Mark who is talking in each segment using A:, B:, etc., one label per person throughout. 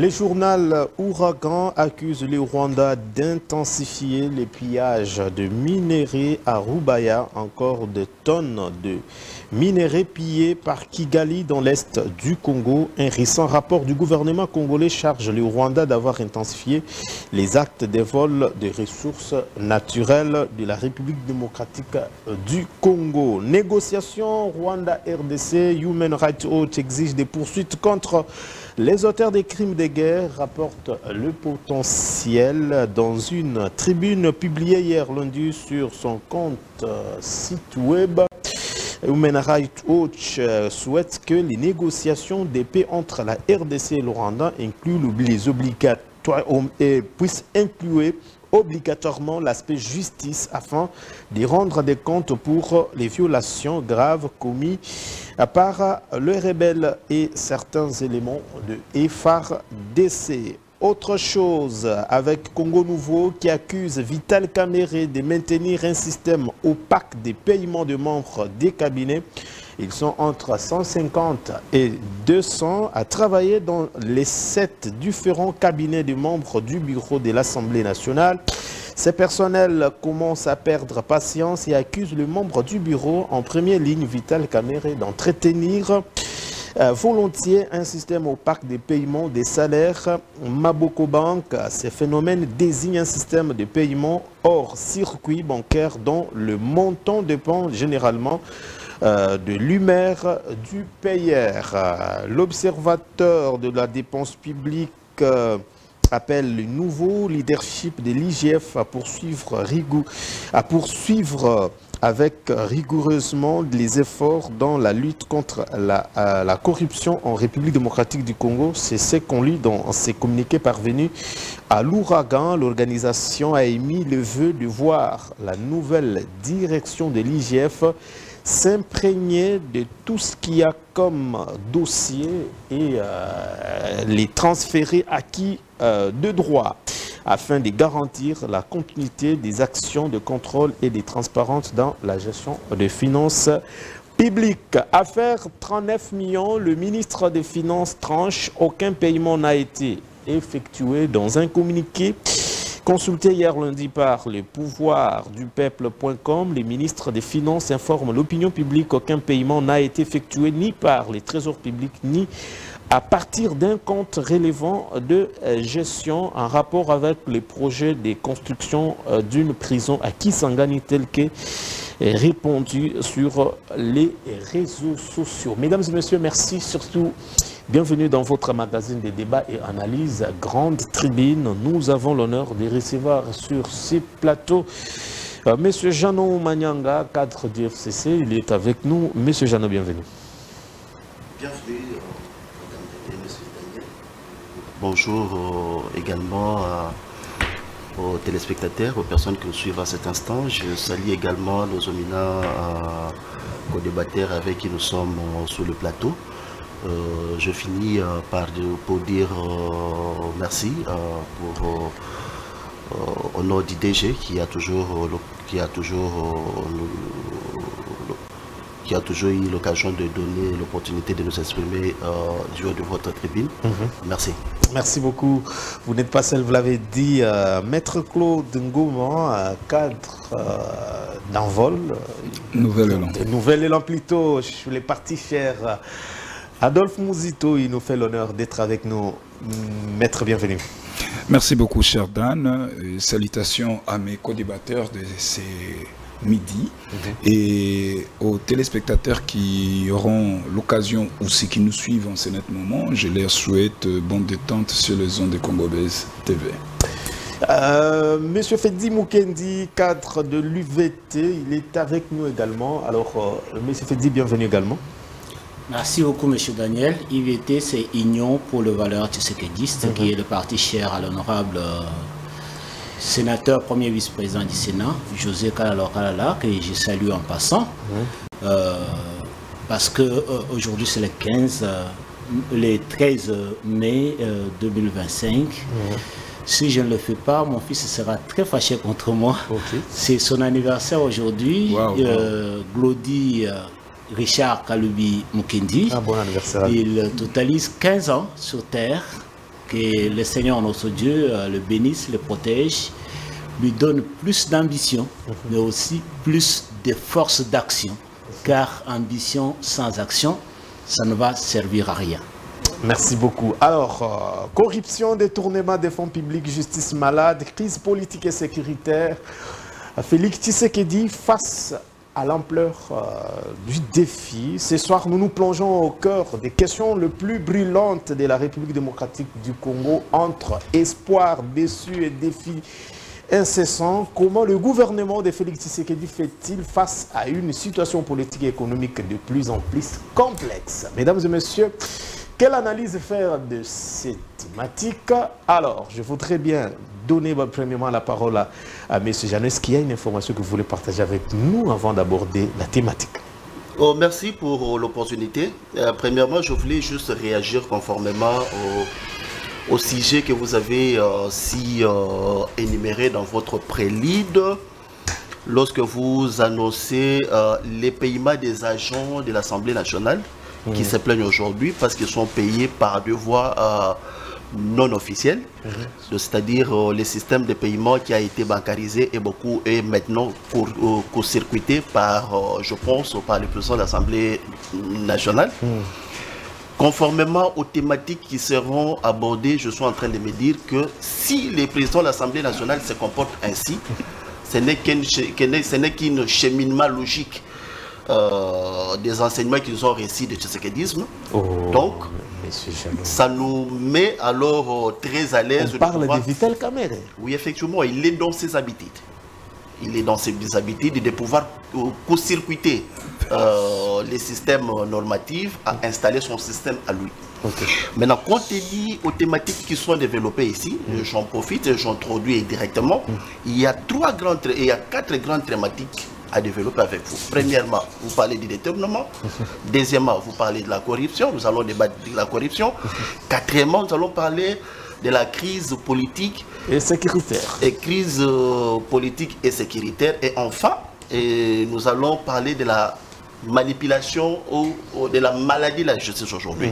A: Le journal Ouragan accuse le Rwanda d'intensifier les pillages de minerais à Rubaya. Encore de tonnes de minerais pillés par Kigali dans l'est du Congo. Un récent rapport du gouvernement congolais charge le Rwanda d'avoir intensifié les actes de vol de ressources naturelles de la République démocratique du Congo. Négociation Rwanda-RDC, Human Rights Watch exige des poursuites contre les auteurs des crimes de guerre, rapporte le potentiel dans une tribune publiée hier lundi sur son compte site web. Human Rights Watch souhaite que les négociations de paix entre la RDC et le Rwanda puissent inclure obligatoirement l'aspect justice afin de rendre des comptes pour les violations graves commises par le rebelle et certains éléments de FARDC. Autre chose, avec Congo Nouveau qui accuse Vital Kamerhe de maintenir un système opaque des paiements de membres des cabinets. Ils sont entre 150 et 200 à travailler dans les 7 différents cabinets de membres du bureau de l'Assemblée nationale. Ces personnels commencent à perdre patience et accusent le membre du bureau en première ligne, Vital Kamerhe, d'entretenir volontiers un système opaque de paiement des salaires. Maboko Bank, ces phénomènes désignent un système de paiement hors circuit bancaire dont le montant dépend généralement de l'humeur du payeur. L'observateur de la dépense publique appelle le nouveau leadership de l'IGF à poursuivre avec rigoureusement les efforts dans la lutte contre la corruption en République démocratique du Congo. C'est ce qu'on lit dans ces communiqués parvenus à l'Ouragan. L'organisation a émis le vœu de voir la nouvelle direction de l'IGF s'imprégner de tout ce qu'il y a comme dossier et les transférer acquis de droit afin de garantir la continuité des actions de contrôle et de transparence dans la gestion des finances publiques. Affaire 39 millions, le ministre des Finances tranche, aucun paiement n'a été effectué. Dans un communiqué consulté hier lundi par le pouvoirdupeuple.com, les ministres des Finances informent l'opinion publique qu'aucun paiement n'a été effectué ni par les trésors publics ni à partir d'un compte relevant de gestion en rapport avec les projets de construction d'une prison à Kisangani tel que répondu sur les réseaux sociaux. Mesdames et messieurs, merci surtout. Bienvenue dans votre magazine de débats et analyses Grande Tribune. Nous avons l'honneur de recevoir sur ces plateaux Monsieur Jeannot Manyanga, cadre du FCC. Il est avec nous. Monsieur Jeannot, bienvenue.
B: Bienvenue, Madame et Monsieur Daniel. Bonjour également aux téléspectateurs, aux personnes qui nous suivent à cet instant. Je salue également nos éminents co-débatteurs avec qui nous sommes sur le plateau. Je finis pour dire merci au nom du DG qui a toujours eu l'occasion de donner l'opportunité de nous exprimer du haut de votre tribune. Merci.
A: Merci beaucoup. Vous n'êtes pas seul, vous l'avez dit. Maître Claude Ngoma, cadre d'envol. Nouvel élan plutôt. Je l'ai parti cher. Adolphe Mouzito, il nous fait l'honneur d'être avec nous. Maître, bienvenue.
C: Merci beaucoup, cher Dan. Salutations à mes co-débatteurs de ces midi et aux téléspectateurs qui auront l'occasion ou ceux qui nous suivent en ce net moment. Je leur souhaite bonne détente sur les ondes de Congolese TV.
A: Monsieur Fedi Mukendi, cadre de l'UVT, il est avec nous également. Alors, Monsieur Fedi, bienvenue également.
D: Merci beaucoup, M. Daniel. IVT, c'est Union pour le valeur tshisekidiste, qui est le parti cher à l'honorable sénateur, premier vice-président du Sénat, José Kalala, que je salue en passant. Parce qu'aujourd'hui, c'est le 13 mai 2025. Si je ne le fais pas, mon fils sera très fâché contre moi. C'est son anniversaire aujourd'hui. Glody Richard Kalubi Mukendi.
A: Bon anniversaire.
D: Il totalise 15 ans sur Terre. Que le Seigneur, notre Dieu, le bénisse, le protège, lui donne plus d'ambition, mais aussi plus de force d'action. Car ambition sans action, ça ne va servir à rien.
A: Merci beaucoup. Alors, corruption, détournement des fonds publics, justice malade, crise politique et sécuritaire. Félix Tshisekedi, face à l'ampleur du défi, ce soir, nous nous plongeons au cœur des questions les plus brûlantes de la République démocratique du Congo, entre espoir déçu et défi incessant. Comment le gouvernement de Félix Tshisekedi fait-il face à une situation politique et économique de plus en plus complexe? Mesdames et messieurs, quelle analyse faire de cette thématique? Alors, je voudrais bien donner premièrement la parole à M. Jeannot. Est-ce qu'il y a une information que vous voulez partager avec nous avant d'aborder la thématique?
B: Oh, merci pour l'opportunité. Premièrement, je voulais juste réagir conformément au sujet que vous avez énuméré dans votre prélude, lorsque vous annoncez les paiements des agents de l'Assemblée nationale qui se plaignent aujourd'hui parce qu'ils sont payés par deux voies non officielles, c'est-à-dire le système de paiement qui a été bancarisé et maintenant court-circuité par, je pense, par le président de l'Assemblée nationale. Conformément aux thématiques qui seront abordées, je suis en train de me dire que si les présidents de l'Assemblée nationale se comportent ainsi, ce n'est qu'un cheminement logique des enseignements qu'ils ont reçus de Tshisekedisme. Donc, ça nous met alors très à l'aise.
A: On parle de Vital Kamerhe.
B: Oui, effectivement, il est dans ses habitudes. Il est dans ses habitudes de pouvoir court-circuiter les systèmes normatifs à installer son système à lui. Maintenant, compte tenu aux thématiques qui sont développées ici, j'en profite et j'introduis directement. Il y a quatre grandes thématiques à développer avec vous. Premièrement, vous parlez du détournement. Deuxièmement, vous parlez de la corruption. Nous allons débattre de la corruption. Quatrièmement, nous allons parler de la crise politique
A: et sécuritaire.
B: Et crise politique et sécuritaire. Et enfin, nous allons parler de la manipulation ou de la maladie de la justice aujourd'hui.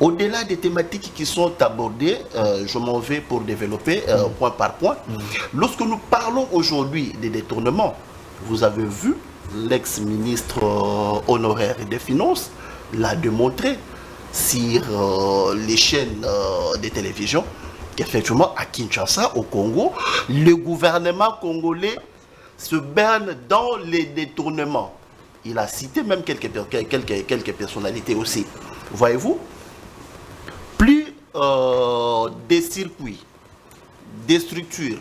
B: Au-delà des thématiques qui sont abordées, je m'en vais pour développer point par point. Lorsque nous parlons aujourd'hui des détournements, vous avez vu, l'ex-ministre honoraire des Finances l'a démontré sur les chaînes de télévision qu'effectivement à Kinshasa, au Congo, le gouvernement congolais se berne dans les détournements. Il a cité même quelques personnalités aussi. Voyez-vous, plus des circuits, des structures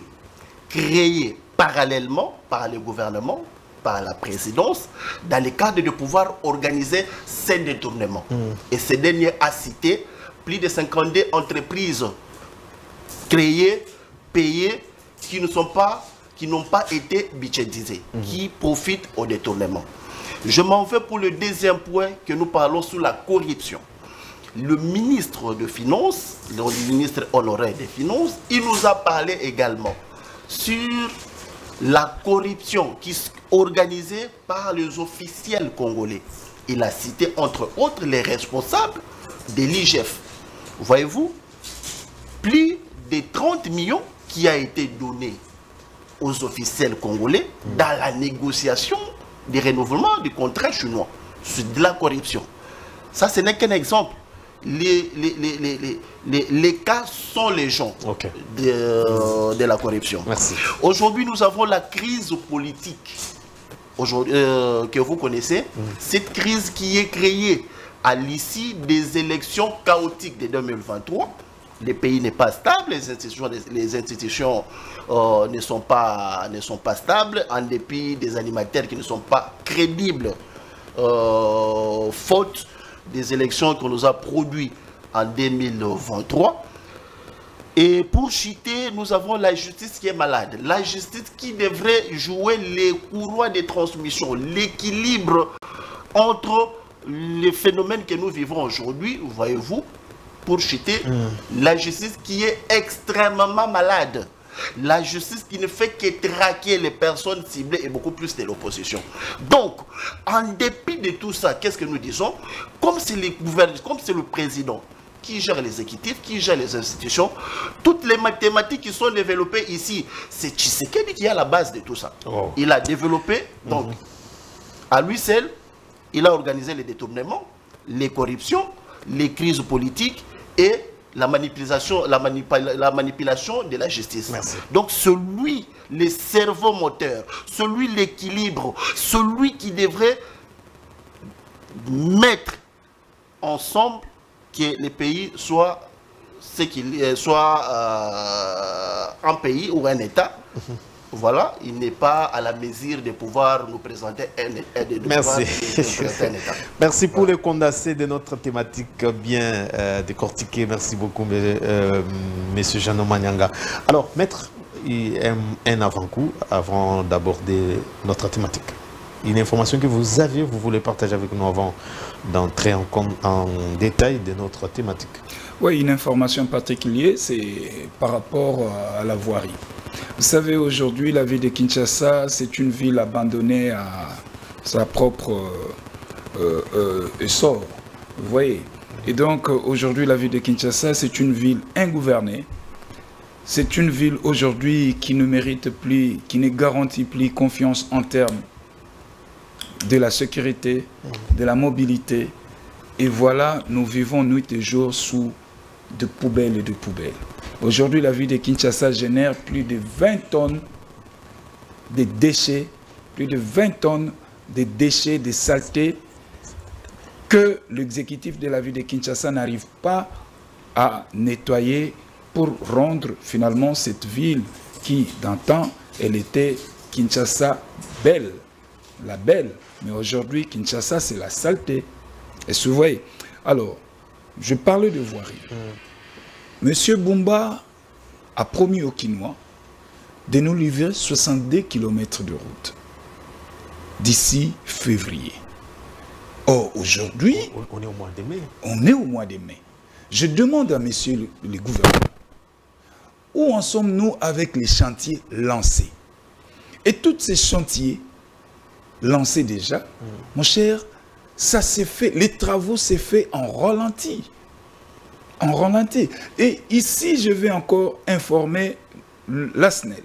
B: créées parallèlement par le gouvernement, par la présidence, dans le cadre de pouvoir organiser ces détournements. Et ce dernier a cité plus de 52 entreprises créées, payées, qui n'ont pas été budgétisées, qui profitent au détournement. Je m'en vais pour le deuxième point que nous parlons sur la corruption. Le ministre de Finances, le ministre honoraire des Finances, il nous a parlé également sur la corruption qui est organisée par les officiels congolais. Il a cité entre autres les responsables de l'IGF. Voyez-vous, plus de 30 millions qui a été donné aux officiels congolais dans la négociation du renouvellement du contrat chinois. C'est de la corruption. Ça, ce n'est qu'un exemple. Les cas sont les gens de la corruption. Aujourd'hui, nous avons la crise politique que vous connaissez. Cette crise qui est créée à l'issue des élections chaotiques de 2023. Le pays n'est pas stable, les institutions ne sont pas stables, en dépit des animateurs qui ne sont pas crédibles, faute des élections qu'on nous a produites en 2023. Et pour chuter, nous avons la justice qui est malade. La justice qui devrait jouer les courroies de transmission, l'équilibre entre les phénomènes que nous vivons aujourd'hui, voyez-vous, pour chuter, la justice qui est extrêmement malade. La justice qui ne fait que traquer les personnes ciblées et beaucoup plus de l'opposition. Donc, en dépit de tout ça, qu'est-ce que nous disons? Comme c'est le président qui gère l'exécutif, qui gère les institutions. Toutes les mathématiques qui sont développées ici, c'est Tshisekedi qui est à la base de tout ça. Oh. Il a développé, donc, à lui seul, il a organisé les détournements, les corruptions, les crises politiques et la manipulation de la justice. Merci. Donc celui, le cerveau moteur, celui l'équilibre, celui qui devrait mettre ensemble que les pays soient un pays ou un État. Voilà, il n'est pas à la mesure de pouvoir nous présenter un État.
A: Merci. Merci pour le condensé de notre thématique bien décortiquée. Merci beaucoup, Monsieur Jeannot Manyanga. Alors, maître, un avant-coup avant d'aborder notre thématique. Une information que vous voulez partager avec nous avant d'entrer en détail de notre thématique.
C: Oui, une information particulière, c'est par rapport à la voirie. Vous savez, aujourd'hui, la ville de Kinshasa, c'est une ville abandonnée à sa propre essor. Vous voyez. Et donc, aujourd'hui, la ville de Kinshasa, c'est une ville ingouvernée. C'est une ville aujourd'hui qui ne mérite plus, qui ne garantit plus confiance en termes de la sécurité, de la mobilité. Et voilà, nous vivons nuit et jour sous de poubelles et de poubelles. Aujourd'hui, la ville de Kinshasa génère plus de 20 tonnes de déchets, plus de 20 tonnes de déchets, de saletés que l'exécutif de la ville de Kinshasa n'arrive pas à nettoyer pour rendre finalement cette ville qui, d'antan, elle était Kinshasa belle, la belle. Mais aujourd'hui, Kinshasa, c'est la saleté. Et vous voyez. Alors, je parlais de voirie. Monsieur Bumba a promis aux Kinois de nous livrer 62 km de route d'ici février. Or, aujourd'hui,
A: on est au mois de mai.
C: On est au mois de mai. Je demande à messieurs les gouverneurs, où en sommes-nous avec les chantiers lancés? Et tous ces chantiers lancés déjà, mon cher, ça s'est fait, les travaux s'est fait en ralenti. En ralenti. Et ici, je vais encore informer la SNEL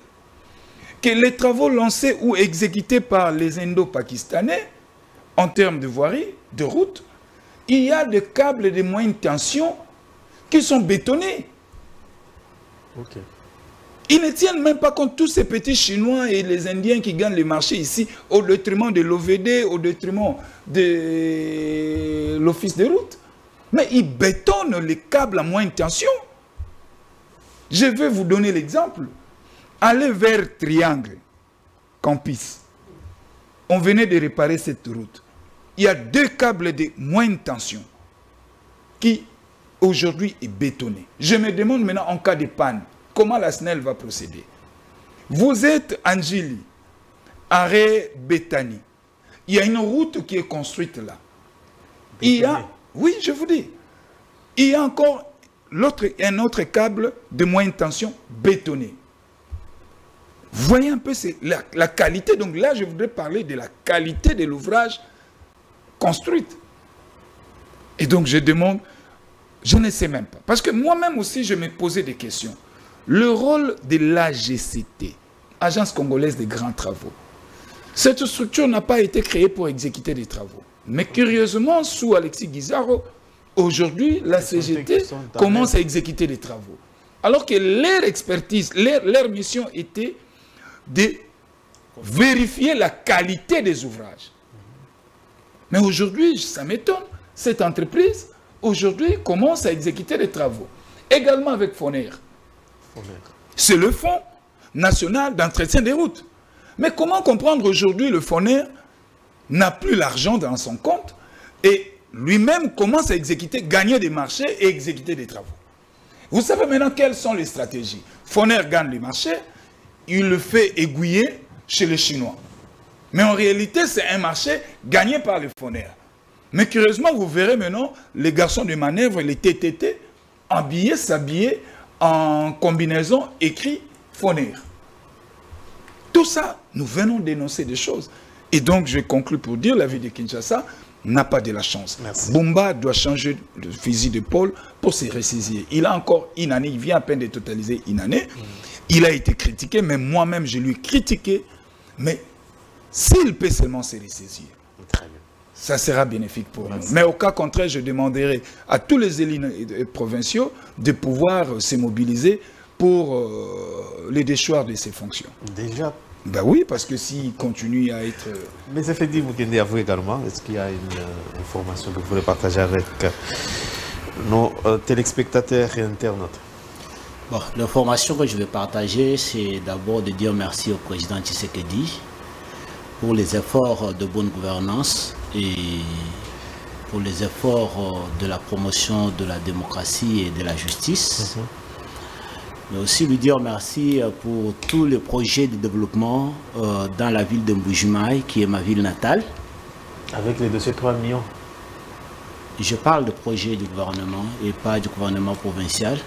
C: que les travaux lancés ou exécutés par les Indo-Pakistanais en termes de voirie, de route, il y a des câbles de moyenne tension qui sont bétonnés.
A: Okay.
C: Ils ne tiennent même pas compte de tous ces petits Chinois et les Indiens qui gagnent les marchés ici au détriment de l'OVD, au détriment de l'office de route. Mais ils bétonnent les câbles à moyenne tension. Je vais vous donner l'exemple. Allez vers Triangle, Campus. On venait de réparer cette route. Il y a 2 câbles de moyenne tension qui aujourd'hui est bétonné. Je me demande maintenant en cas de panne, comment la SNEL va procéder? Vous êtes Angili, arrêt Béthanie. Il y a une route qui est construite là. Il y a, oui, je vous dis, il y a encore un autre câble de moyenne tension bétonné. Vous voyez un peu la qualité. Donc là, je voudrais parler de la qualité de l'ouvrage construite. Et donc je demande, je ne sais même pas. Parce que moi-même aussi, je me posais des questions. Le rôle de l'AGCT, Agence Congolaise des Grands Travaux, cette structure n'a pas été créée pour exécuter des travaux. Mais curieusement, sous Alexis Guizarro, aujourd'hui, la CGT commence à exécuter des travaux. Alors que leur expertise, leur mission était de vérifier la qualité des ouvrages. Mais aujourd'hui, ça m'étonne, cette entreprise, aujourd'hui, commence à exécuter des travaux. Également avec Foner. C'est le Fonds national d'entretien des routes. Mais comment comprendre aujourd'hui le Foner n'a plus l'argent dans son compte et lui-même commence à exécuter, gagner des marchés et exécuter des travaux? Vous savez maintenant quelles sont les stratégies. Foner gagne les marchés, il le fait aiguiller chez les Chinois. Mais en réalité, c'est un marché gagné par les Foner. Mais curieusement, vous verrez maintenant les garçons de manœuvre, les TTT, habillés, s'habiller en combinaison écrit Foner. Tout ça, nous venons dénoncer des choses. Et donc, je conclue pour dire, la ville de Kinshasa n'a pas de la chance.
A: Merci.
C: Bumba doit changer de fusil d'épaule pour se ressaisir. Il a encore une année, il vient à peine de totaliser une année. Il a été critiqué, mais moi-même, je lui ai critiqué. Mais s'il peut seulement se ressaisir, ça sera bénéfique pour nous. Mais au cas contraire, je demanderai à tous les élus provinciaux de pouvoir se mobiliser pour le déchoir de ses fonctions.
A: Déjà.
C: Ben oui, parce que s'il continue à être...
A: Mais c'est fait dire, vous tenez à vous également. Est-ce qu'il y a une information que vous voulez partager avec nos téléspectateurs et internautes?
D: Bon, l'information que je vais partager, c'est d'abord de dire merci au président Tshisekedi pour les efforts de bonne gouvernance et pour les efforts de la promotion de la démocratie et de la justice. Mais aussi lui dire merci pour tous les projets de développement dans la ville de Mbujimaï, qui est ma ville natale. Avec les dossiers 3 millions. Je parle de projets du gouvernement et pas du gouvernement provincial.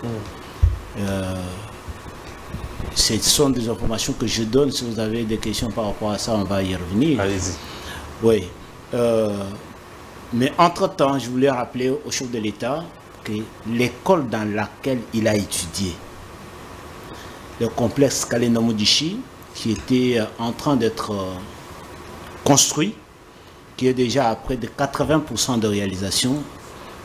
D: Ce sont des informations que je donne. Si vous avez des questions par rapport à ça, on va y revenir.
A: Allez-y.
D: Oui. Mais entre-temps, je voulais rappeler au chef de l'État que l'école dans laquelle il a étudié, le complexe Kalena-Modichi, qui était en train d'être construit, qui est déjà à près de 80% de réalisation,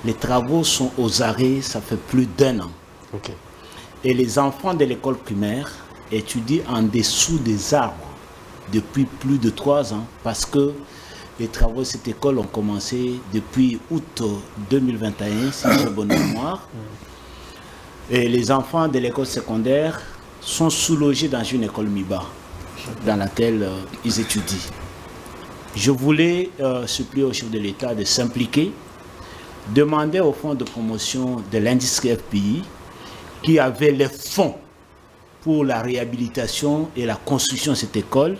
D: les travaux sont aux arrêts, ça fait plus d'1 an.
A: Okay.
D: Et les enfants de l'école primaire étudient en dessous des arbres depuis plus de 3 ans, parce que les travaux de cette école ont commencé depuis août 2021, si j'ai bonne mémoire. Et les enfants de l'école secondaire sont sous-logés dans une école MIBA, dans laquelle ils étudient. Je voulais supplier au chef de l'État de s'impliquer, demander au fonds de promotion de l'industrie FPI, qui avait les fonds pour la réhabilitation et la construction de cette école,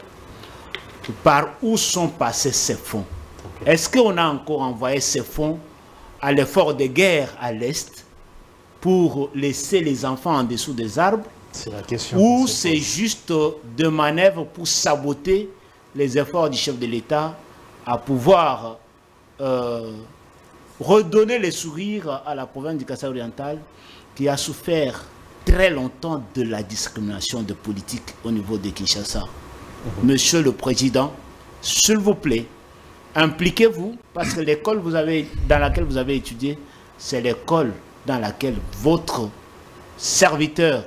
D: par où sont passés ces fonds. Est-ce qu'on a encore envoyé ces fonds à l'effort de guerre à l'Est pour laisser les enfants en dessous des arbres?
A: C'est la question.
D: Ou c'est juste de manœuvre pour saboter les efforts du chef de l'État à pouvoir redonner les sourires à la province du Kasaï oriental, qui a souffert très longtemps de la discrimination de politique au niveau de Kinshasa. Monsieur le Président, s'il vous plaît, impliquez-vous, parce que l'école dans laquelle vous avez étudié, c'est l'école dans laquelle votre serviteur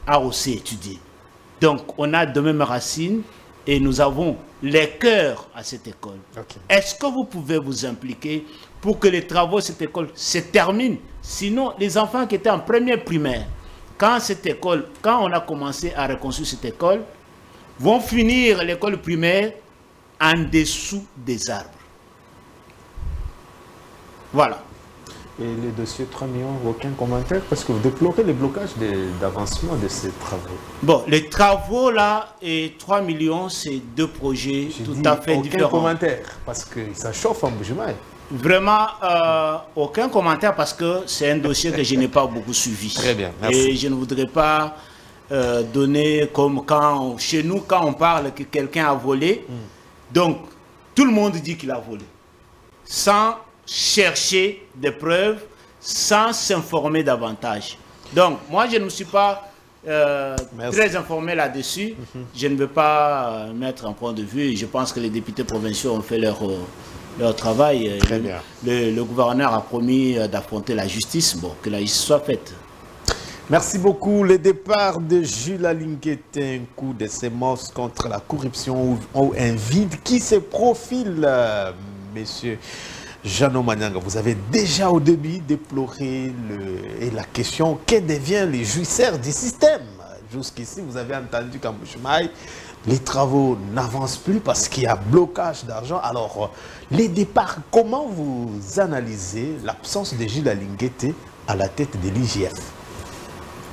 D: a aussi étudié. Donc, on a de mêmes racines et nous avons les cœurs à cette école. Est-ce que vous pouvez vous impliquer pour que les travaux de cette école se terminent? Sinon, les enfants qui étaient en première primaire, quand on a commencé à reconstruire cette école, vont finir l'école primaire en dessous des arbres. Voilà.
A: Et les dossiers 3 millions, aucun commentaire, parce que vous déplorez le blocage d'avancement de ces travaux.
D: Bon, les travaux là et 3 millions, c'est 2 projets tout à fait différents.
A: Aucun commentaire, parce que ça chauffe en Mbujimaï.
D: Vraiment, aucun commentaire, parce que c'est un dossier que je n'ai pas beaucoup suivi.
A: Très bien, merci.
D: Et je ne voudrais pas donner comme chez nous, quand on parle que quelqu'un a volé, donc tout le monde dit qu'il a volé, sans chercher des preuves, sans s'informer davantage. Donc, moi, je ne me suis pas très informé là-dessus. Je ne veux pas mettre un point de vue. Je pense que les députés provinciaux ont fait leur travail.
A: Très bien.
D: Le gouverneur a promis d'affronter la justice. Bon, que la justice soit faite.
A: Merci beaucoup. Le départ de Jules Alinguete, un coup de sémence contre la corruption ou un vide qui se profile, messieurs. Jeannot Manyanga, vous avez déjà au début déploré la question que devient les jouisseurs du système. Jusqu'ici, vous avez entendu qu'en Mbujimaï, les travaux n'avancent plus parce qu'il y a blocage d'argent. Alors, les départs, comment vous analysez l'absence de Jules Alinguete à la tête de l'IGF?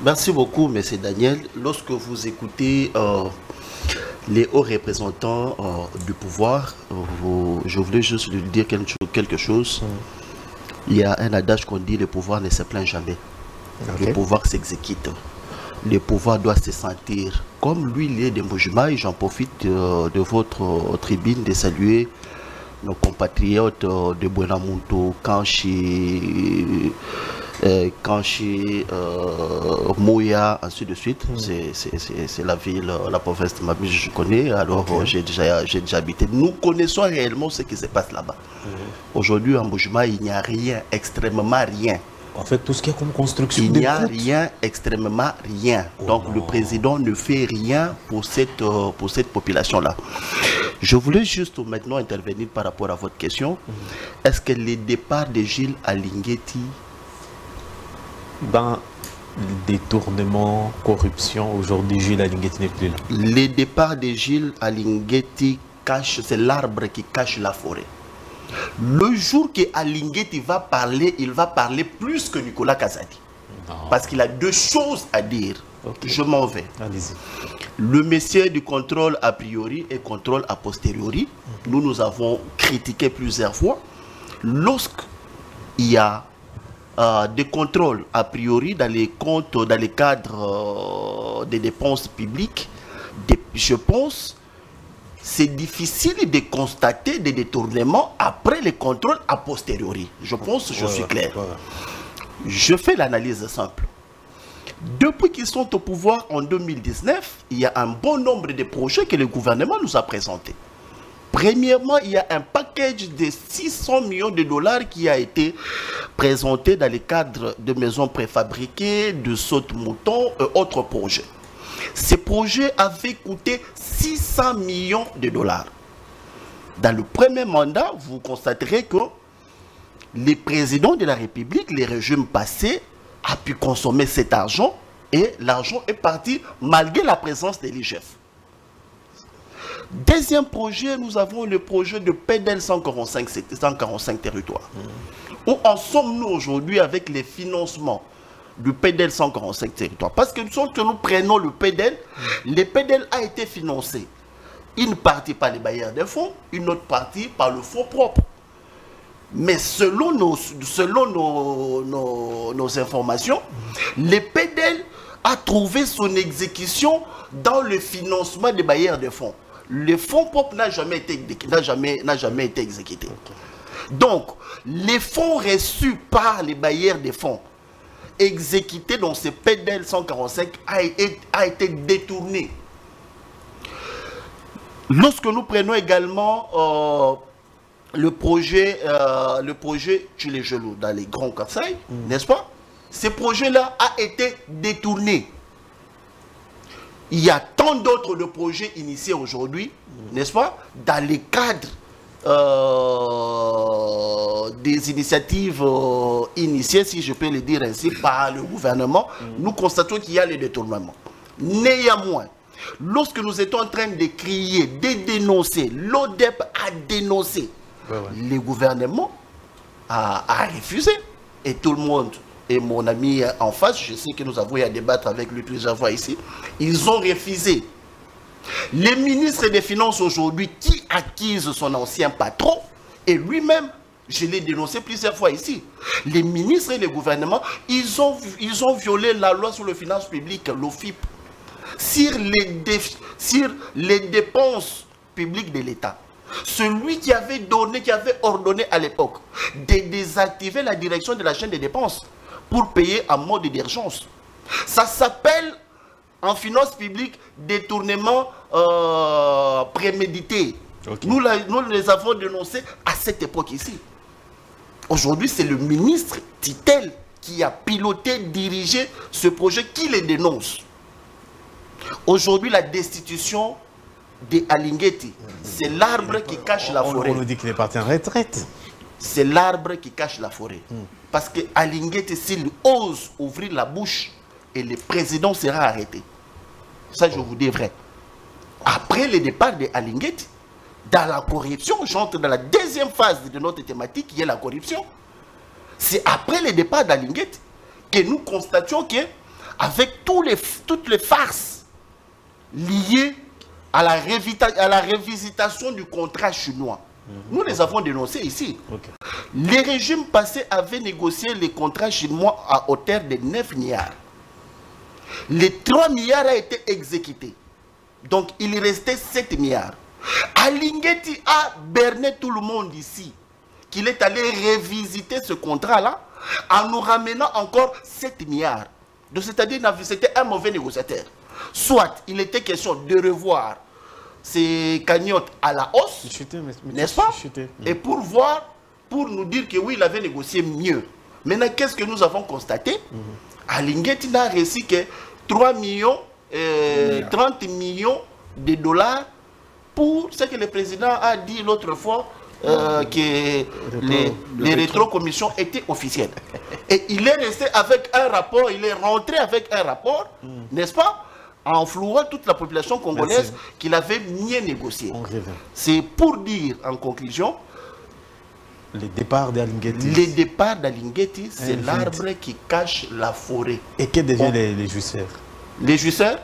B: Merci beaucoup, M. Daniel. Lorsque vous écoutez les hauts représentants du pouvoir, je voulais juste lui dire quelque chose. Il y a un adage qu'on dit: le pouvoir ne se plaint jamais. Le pouvoir s'exécute. Le pouvoir doit se sentir comme lui, il est de Mbujimaï. J'en profite de votre tribune de saluer nos compatriotes de Buenamonto, Kanchi, Moya, ainsi de suite. C'est la ville, la province de Mabé, je connais, alors j'ai déjà habité. Nous connaissons réellement ce qui se passe là-bas. Aujourd'hui, en Mbujima, il n'y a rien, extrêmement rien.
A: En fait, tout ce qui est comme construction.
B: Il n'y a rien, extrêmement rien. Donc le président ne fait rien pour cette population-là. Je voulais juste maintenant intervenir par rapport à votre question. Est-ce que les départs de Gilles Alinguetti,
A: ben, détournement, corruption, aujourd'hui Gilles Alinguetti n'est plus là.
B: Les départs de Gilles Alinguetti cachent, c'est l'arbre qui cache la forêt. Le jour que Alinguetti va parler, il va parler plus que Nicolas Kazadi. Parce qu'il a deux choses à dire. Je m'en vais.
A: Allez-y.
B: Le messier du contrôle a priori et contrôle a posteriori, nous avons critiqué plusieurs fois. Lorsqu'il y a des contrôles a priori dans les comptes, dans les cadres des dépenses publiques, je pense c'est difficile de constater des détournements après les contrôles a posteriori. Je pense que je suis clair. Je fais l'analyse simple. Depuis qu'ils sont au pouvoir en 2019, il y a un bon nombre de projets que le gouvernement nous a présentés. Premièrement, il y a un package de 600 millions de dollars qui a été présenté dans le cadre de maisons préfabriquées, de saute-mouton et autres projets. Ces projets avaient coûté 600 millions de dollars. Dans le premier mandat, vous constaterez que les présidents de la République, les régimes passés, a pu consommer cet argent et l'argent est parti malgré la présence de l'IGF. Deuxième projet, nous avons le projet de PEDEL 145 territoires. Où en sommes-nous aujourd'hui avec les financements du PEDEL 145 territoires? Parce que nous prenons le PEDEL, le PEDEL a été financé. Une partie par les bailleurs de fonds, une autre partie par le fonds propre. Mais selon nos informations, le PEDEL a trouvé son exécution dans le financement des bailleurs de fonds. Le fonds propre n'a jamais été exécuté. Donc, les fonds reçus par les bailleurs de fonds exécutés dans ce PEDEL 145 a été détourné. Lorsque nous prenons également le projet Tchile-Gelou dans les Grands Kassai, n'est-ce pas? Ce projet-là a été détourné. Il y a tant d'autres de projets initiés aujourd'hui, n'est-ce pas? Dans les cadres des initiatives initiées, si je peux le dire ainsi, par le gouvernement, nous constatons qu'il y a les détournements. Néanmoins, lorsque nous étions en train de crier, de dénoncer, l'ODEP a dénoncé, le gouvernement a refusé. Et tout le monde, et mon ami en face, je sais que nous avons eu à débattre avec lui plusieurs fois ici, ils ont refusé. Les ministres des Finances aujourd'hui qui accusent son ancien patron, et lui-même, je l'ai dénoncé plusieurs fois ici, les ministres et le gouvernement, ils ont violé la loi sur les finances publiques, l'OFIP, sur les dépenses publiques de l'État. Celui qui avait ordonné à l'époque de désactiver la direction de la chaîne de dépenses pour payer en mode d'urgence. Ça s'appelle en finance publique détournement prémédité. Nous les avons dénoncés à cette époque ici. Aujourd'hui, c'est le ministre Titel qui a piloté, dirigé ce projet qui les dénonce. Aujourd'hui, la destitution de Alinguetti, c'est l'arbre qui cache la forêt.
A: On nous dit qu'il est parti en retraite.
B: C'est l'arbre qui cache la forêt. Parce que Alinguetti, s'il ose ouvrir la bouche, et le président sera arrêté. Ça, je vous dis vrai. Après le départ de Alinguetti, dans la corruption, j'entre dans la deuxième phase de notre thématique, qui est la corruption. C'est après le départ d'Alinguetti que nous constations que, avec toutes les farces liées à la révisitation du contrat chinois, nous les avons dénoncés ici. Les régimes passés avaient négocié les contrats chinois à hauteur de 9 milliards. Les 3 milliards ont été exécutés. Donc il restait 7 milliards. Alinguetti a berné tout le monde ici, qu'il est allé revisiter ce contrat-là en nous ramenant encore 7 milliards. Donc c'est-à-dire c'était un mauvais négociateur. Soit il était question de revoir ces cagnottes à la hausse, n'est-ce pas? Et pour voir, pour nous dire que oui, il avait négocié mieux. Maintenant, qu'est-ce que nous avons constaté? Alinguetti n'a réussi que 30 millions de dollars pour ce que le président a dit l'autre fois, que les rétrocommissions étaient officielles. Et il est resté avec un rapport, il est rentré avec un rapport, n'est-ce pas, en flouant toute la population congolaise qu'il avait mieux négocié. C'est pour dire, en conclusion,
A: les départs d'Alinguetti.
B: Les départs d'Alinguetti, c'est l'arbre qui cache la forêt.
A: Et que deviennent les jouisseurs?
B: Les jouisseurs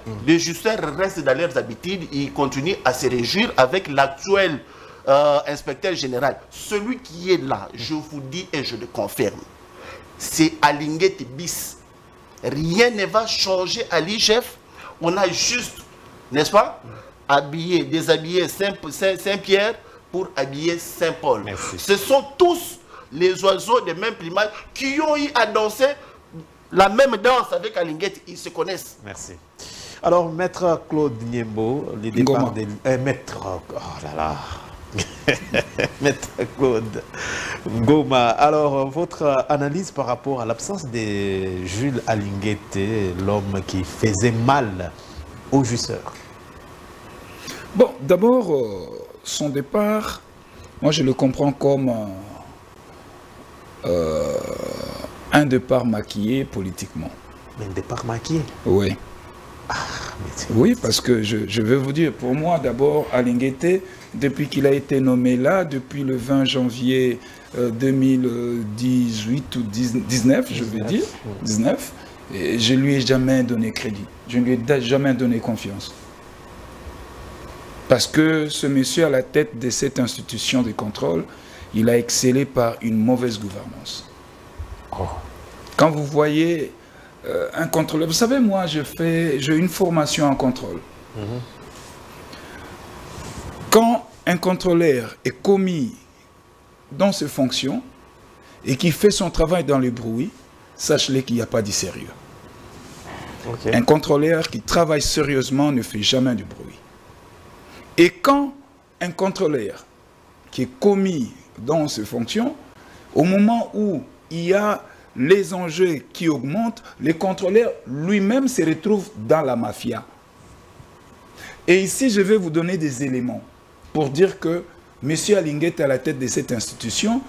B: restent dans leurs habitudes, ils continuent à se réjouir avec l'actuel inspecteur général. Celui qui est là, je vous dis et je le confirme, c'est Alinguetti bis. Rien ne va changer à l'IGF. On a juste, n'est-ce pas, déshabillé Saint-Pierre pour habiller Saint-Paul. Ce sont tous les oiseaux de même plumage qui ont eu à danser la même danse avec Alinguetti. Ils se connaissent.
A: Merci. Alors, Maître Claude Niembo, les départs des... Maître... Oh là là. Maître Claude Ngoma. Alors, votre analyse par rapport à l'absence de Jules Alinguetti, l'homme qui faisait mal aux jouisseurs?
C: Bon, d'abord, son départ, moi je le comprends comme un départ maquillé politiquement.
A: Mais un départ maquillé?
C: Oui. Oui, parce que je vais vous dire, pour moi d'abord, Alinguetti, depuis qu'il a été nommé là, depuis le 20 janvier 2018 ou 19, je veux dire, 19, et je ne lui ai jamais donné crédit, je ne lui ai jamais donné confiance. Parce que ce monsieur à la tête de cette institution de contrôle, il a excellé par une mauvaise gouvernance. Quand vous voyez un contrôleur, vous savez, moi j'ai une formation en contrôle. Quand un contrôleur est commis dans ses fonctions et qui fait son travail dans le bruit, sachez qu'il n'y a pas de sérieux. Un contrôleur qui travaille sérieusement ne fait jamais du bruit. Et quand un contrôleur qui est commis dans ses fonctions, au moment où il y a les enjeux qui augmentent, le contrôleur lui-même se retrouve dans la mafia. Et ici, je vais vous donner des éléments pour dire que M. Alinguetti, à la tête de cette institution,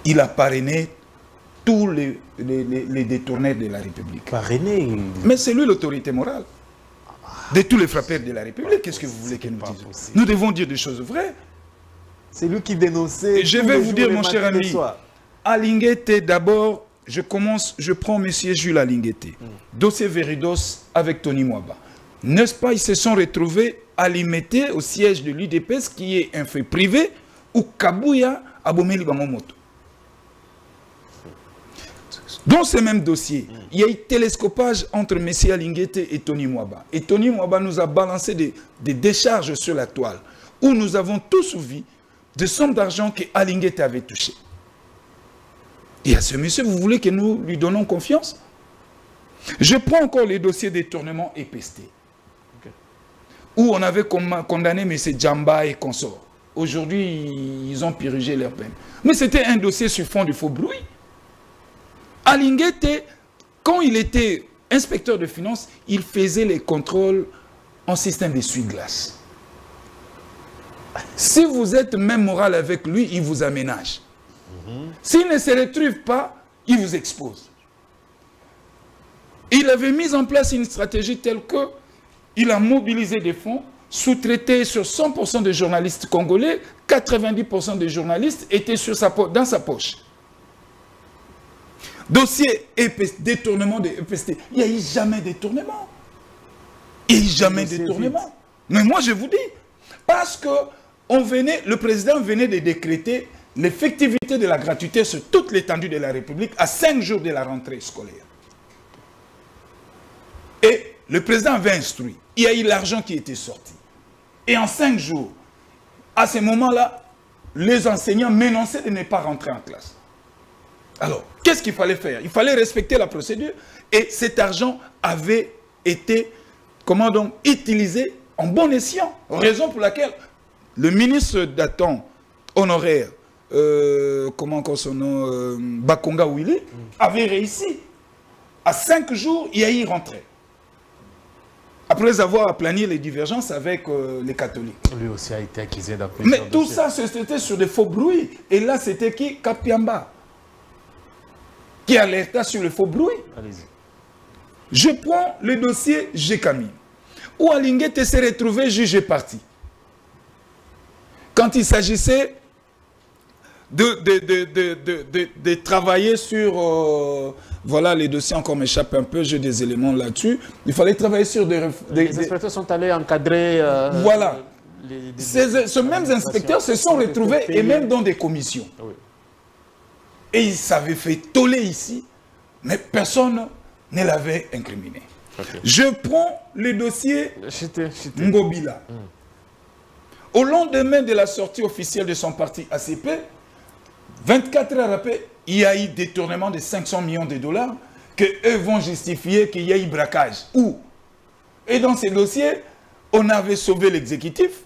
C: il a parrainé tous les détournés de la République.
A: Parrainé?
C: Mais c'est lui l'autorité morale de tous les frappeurs de la République. Qu'est-ce que vous voulez que nous disions? Nous devons dire des choses vraies.
A: C'est lui qui dénonçait.
C: Et je vais vous dire, mon cher ami, Alinguetti, d'abord, je prends M. Jules Alinguetti, dossier Veridos avec Tony Mwaba. N'est-ce pas, ils se sont retrouvés à Limité, au siège de l'UDPS, qui est un fait privé, où Kabuya a Bomeli Bamomoto. Dans ce même dossier, il y a eu télescopage entre M. Alinguetti et Tony Mwaba. Et Tony Mwaba nous a balancé des décharges sur la toile, où nous avons tous vu des sommes d'argent que Alinguetti avait touchées. Et à ce monsieur, vous voulez que nous lui donnons confiance? Je prends encore les dossiers détournement et pesté, où on avait condamné M. Djamba et consorts. Aujourd'hui, ils ont purgé leur peine. Mais c'était un dossier sur fond de faux bruit. Alinguetti, quand il était inspecteur de finances, il faisait les contrôles en système d'essuie-glace. Si vous êtes même moral avec lui, il vous aménage. S'il ne se retrouve pas, il vous expose. Il avait mis en place une stratégie telle que il a mobilisé des fonds, sous-traité sur 100% des journalistes congolais, 90% des journalistes étaient dans sa poche. Dossier détournement de EPST. Il n'y a eu jamais de détournement. Il n'y a eu jamais de détournement. Mais moi, je vous dis, parce que le président venait de décréter l'effectivité de la gratuité sur toute l'étendue de la République à 5 jours de la rentrée scolaire. Et le président avait instruit. Il y a eu l'argent qui était sorti. Et en 5 jours, à ce moment-là, les enseignants menaçaient de ne pas rentrer en classe. Alors, qu'est-ce qu'il fallait faire? Il fallait respecter la procédure et cet argent avait été, comment donc, utilisé en bon escient. Raison pour laquelle le ministre d'Attente honoraire, comment encore son nom, Bakonga Willy, avait réussi. À 5 jours, il y rentrait. Après avoir aplani les divergences avec les catholiques.
A: Lui aussi a été accusé d'appeler.
C: Mais tout ça, c'était sur des faux bruits. Et là, c'était qui? Kapiamba. Qui alerta sur le faux bruit.
A: Allez-y.
C: Je prends le dossier Gekami, où Alinguete s'est retrouvé jugé parti. Quand il s'agissait de travailler sur... voilà, les dossiers encore m'échappent un peu, j'ai des éléments là-dessus. Il fallait travailler sur des...
A: Les inspecteurs sont allés encadrer...
C: voilà. Ces mêmes inspecteurs se sont retrouvés, et même dans des commissions.
A: Oui.
C: Et ils s'avaient fait toller ici, mais personne ne l'avait incriminé.
A: Okay.
C: Je prends le dossier Ngobila. Au lendemain de la sortie officielle de son parti ACP, 24 heures après, il y a eu détournement de 500 millions de dollars que eux vont justifier qu'il y a eu braquage. Où? Et dans ces dossiers, on avait sauvé l'exécutif,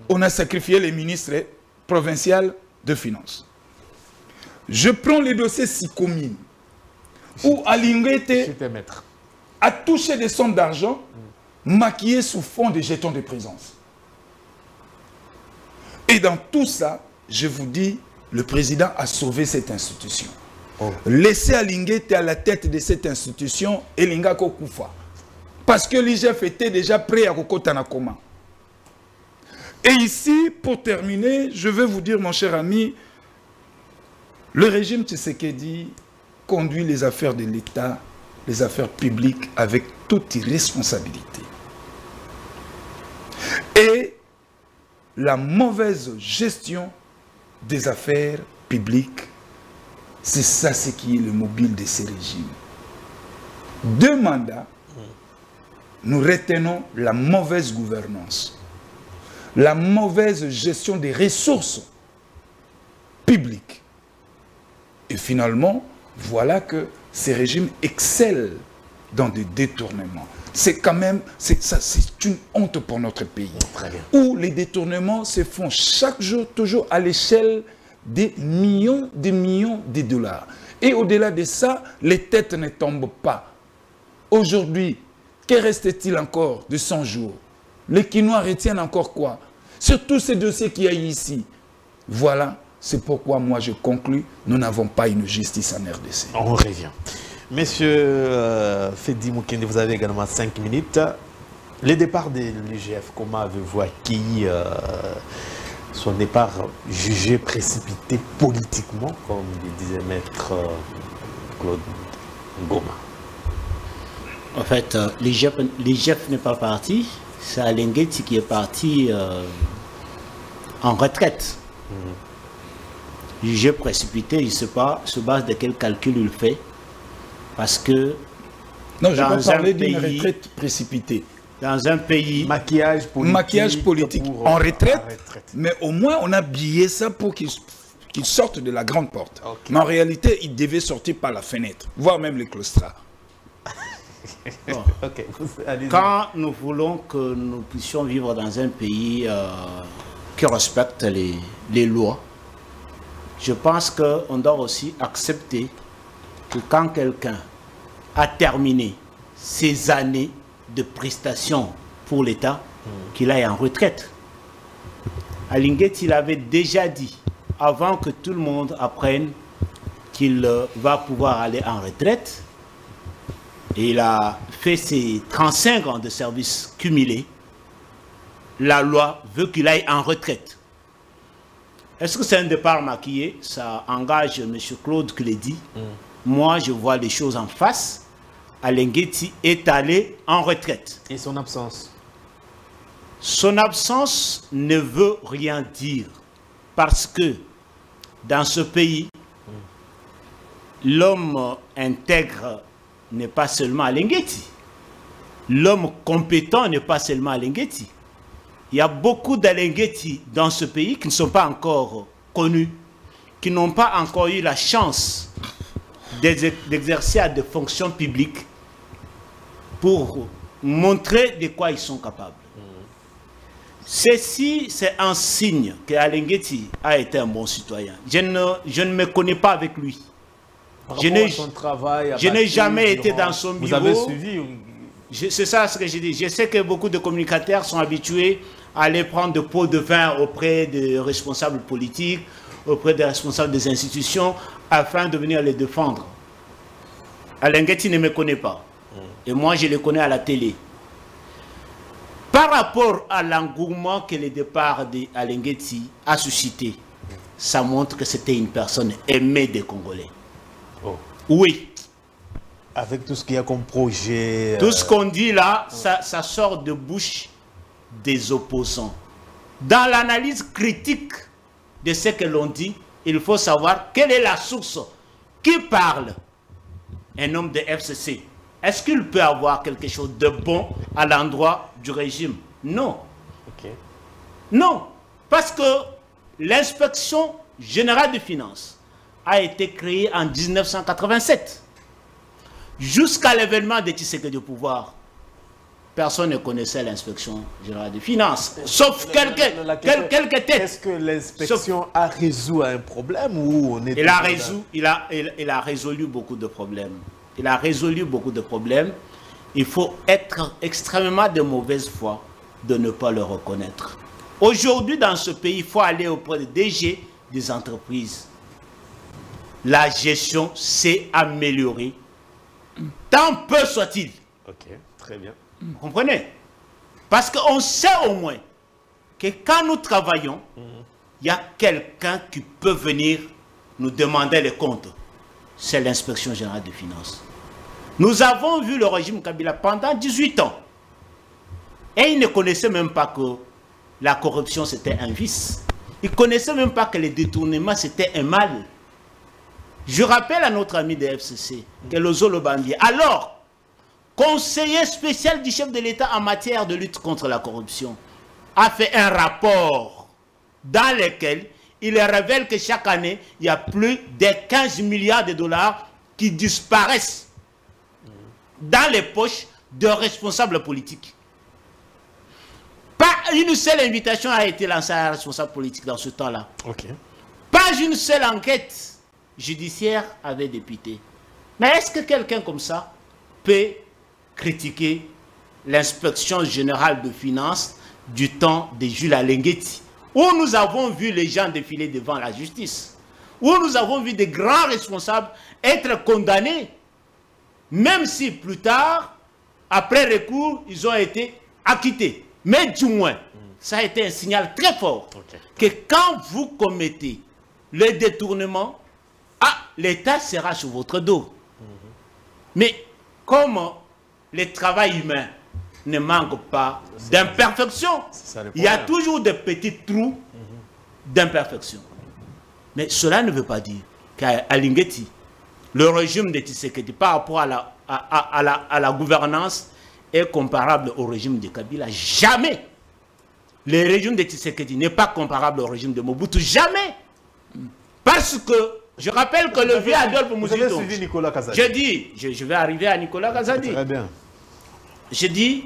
C: on a sacrifié les ministres provinciaux de finances. Je prends le dossier Sikomine, où Alinguete a touché des sommes d'argent maquillées sous fond de jetons de présence. Et dans tout ça, je vous dis, le président a sauvé cette institution. Oh. Laissez Alinguete à la tête de cette institution, Elinga Kokufa. Parce que l'IGF était déjà prêt à Kokotanakoma. Et ici, pour terminer, je vais vous dire, mon cher ami, le régime Tshisekedi conduit les affaires de l'État, les affaires publiques, avec toute irresponsabilité. Et la mauvaise gestion des affaires publiques, c'est ça ce qui est le mobile de ces régimes. 2 mandats, nous retenons la mauvaise gouvernance, la mauvaise gestion des ressources publiques. Et finalement, voilà que ces régimes excellent dans des détournements. C'est quand même, c'est une honte pour notre pays. Où les détournements se font chaque jour, toujours à l'échelle des millions de dollars. Et au-delà de ça, les têtes ne tombent pas. Aujourd'hui, que reste-t-il encore de 100 jours? Les Quinois retiennent encore quoi? Sur tous ces dossiers qu'il y a ici. Voilà. C'est pourquoi moi je conclus, nous n'avons pas une justice en RDC.
A: On revient. Monsieur Fedi Moukende, vous avez également 5 minutes. Le départ de l'IGF, comment avez-vous accueilli son départ jugé précipité politiquement, comme le disait maître Claude Ngoma?
D: En fait, l'IGF n'est pas parti, c'est Alinguete qui est parti en retraite. Jugé précipité, il se base de quel calcul il fait. Parce que...
C: Non, je vais parler d'une retraite précipitée.
D: Dans un pays...
C: Maquillage politique en retraite, mais au moins on a habillé ça pour qu'il sorte de la grande porte. Okay. Mais en réalité, il devait sortir par la fenêtre, voire même les claustras.
D: Bon. Okay. Quand nous voulons que nous puissions vivre dans un pays qui respecte les lois, je pense qu'on doit aussi accepter que quand quelqu'un a terminé ses années de prestations pour l'État, qu'il aille en retraite. Alinguete, il avait déjà dit, avant que tout le monde apprenne qu'il va pouvoir aller en retraite, et il a fait ses 35 ans de service cumulé, la loi veut qu'il aille en retraite. Est-ce que c'est un départ maquillé? Ça engage M. Claude qui l'a dit. Moi, je vois les choses en face. Alinguete est allé en retraite.
A: Et son absence?
D: Son absence ne veut rien dire. Parce que dans ce pays, l'homme intègre n'est pas seulement Alinguete. L'homme compétent n'est pas seulement Alinguete. il y a beaucoup d'Alengueti dans ce pays qui ne sont pas encore connus, qui n'ont pas encore eu la chance d'exercer à des fonctions publiques pour montrer de quoi ils sont capables. Ceci, c'est un signe que Alengueti a été un bon citoyen. Je ne me connais pas avec lui. Je n'ai jamais été dans son bureau.
A: Vous avez suivi?
D: C'est ça ce que je dis. Je sais que beaucoup de communicateurs sont habitués à aller prendre des pots de vin auprès des responsables politiques, auprès des responsables des institutions, afin de venir les défendre. Alengueti ne me connaît pas. Et moi, je le connais à la télé. Par rapport à l'engouement que le départ d'Alengueti a suscité, ça montre que c'était une personne aimée des Congolais.
A: Oh.
D: Oui.
A: Avec tout ce qu'il y a comme projet...
D: Tout ce qu'on dit là, ça sort de bouche des opposants. Dans l'analyse critique de ce que l'on dit, il faut savoir quelle est la source. Qui parle? Un homme de FCC. Est-ce qu'il peut avoir quelque chose de bon à l'endroit du régime? Non.
A: Okay.
D: Non. Parce que l'inspection générale des finances a été créée en 1987. Jusqu'à l'événement de Tshisekedi au pouvoir, personne ne connaissait l'inspection générale des finances. Sauf quelques têtes.
A: Est-ce que l'inspection a résolu un problème ou on est...
D: Il a résolu beaucoup de problèmes. Il a résolu beaucoup de problèmes. Il faut être extrêmement de mauvaise foi de ne pas le reconnaître. Aujourd'hui, dans ce pays, il faut aller auprès des DG des entreprises. La gestion s'est améliorée. Tant peu soit-il.
A: Ok, très bien.
D: Vous comprenez? Parce qu'on sait au moins que quand nous travaillons, il y a quelqu'un qui peut venir nous demander les comptes. C'est l'inspection générale des finances. Nous avons vu le régime Kabila pendant 18 ans. Et ils ne connaissaient même pas que la corruption c'était un vice. Ils ne connaissaient même pas que les détournements c'était un mal. Je rappelle à notre ami de FCC, que Lozolo Bandier, alors conseiller spécial du chef de l'État en matière de lutte contre la corruption, a fait un rapport dans lequel il révèle que chaque année, il y a plus de 15 milliards de dollars qui disparaissent dans les poches de responsables politiques. Pas une seule invitation a été lancée à un responsable politique dans ce temps-là.
A: Okay.
D: Pas une seule enquête judiciaire avait débuté. Mais est-ce que quelqu'un comme ça peut critiquer l'inspection générale de finances du temps de Jules Alengueti, où nous avons vu les gens défiler devant la justice, où nous avons vu des grands responsables être condamnés, même si plus tard, après recours, ils ont été acquittés. Mais du moins, ça a été un signal très fort que quand vous commettez le détournement, l'État sera sur votre dos. Mais comme le travail humain ne manque pas d'imperfection, il y a toujours des petits trous d'imperfection. Mais cela ne veut pas dire qu'à Alengueti, le régime de Tshisekedi par rapport à la gouvernance est comparable au régime de Kabila. Jamais. Le régime de Tshisekedi n'est pas comparable au régime de Mobutu. Jamais. Parce que je rappelle que le vieux Adolphe Muzito... Vous avez suivi Nicolas Kazadi. Je dis, je vais arriver à Nicolas Kazadi.
A: Très bien.
D: Je dis,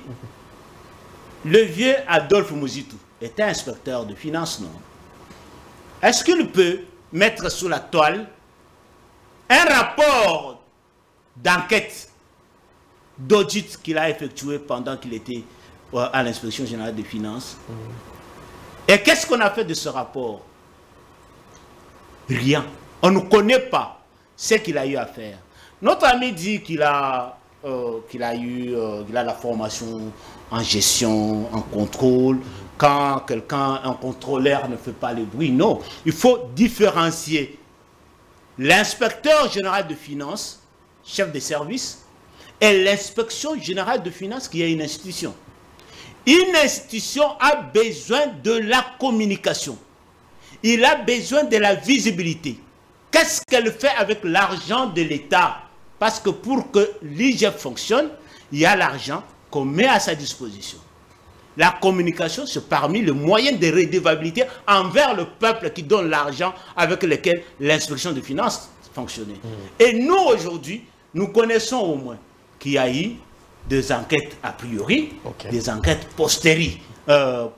D: le vieux Adolphe Muzito était inspecteur de finances, non? Est-ce qu'il peut mettre sous la toile un rapport d'enquête, d'audit qu'il a effectué pendant qu'il était à l'inspection générale des finances? Et qu'est-ce qu'on a fait de ce rapport? Rien. On ne connaît pas ce qu'il a eu à faire. Notre ami dit qu'il a la formation en gestion, en contrôle. Quand quelqu'un, un contrôleur ne fait pas le bruit, non. Il faut différencier l'inspecteur général de finances, chef de service, et l'inspection générale de finances qui est une institution. Une institution a besoin de la communication. Il a besoin de la visibilité. Qu'est-ce qu'elle fait avec l'argent de l'État? Parce que pour que l'IGF fonctionne, il y a l'argent qu'on met à sa disposition. La communication, c'est parmi les moyens de redevabilité envers le peuple qui donne l'argent avec lequel l'inspection des finances fonctionnait. Et nous, aujourd'hui, nous connaissons au moins qu'il y a eu des enquêtes a priori, des enquêtes postéries. A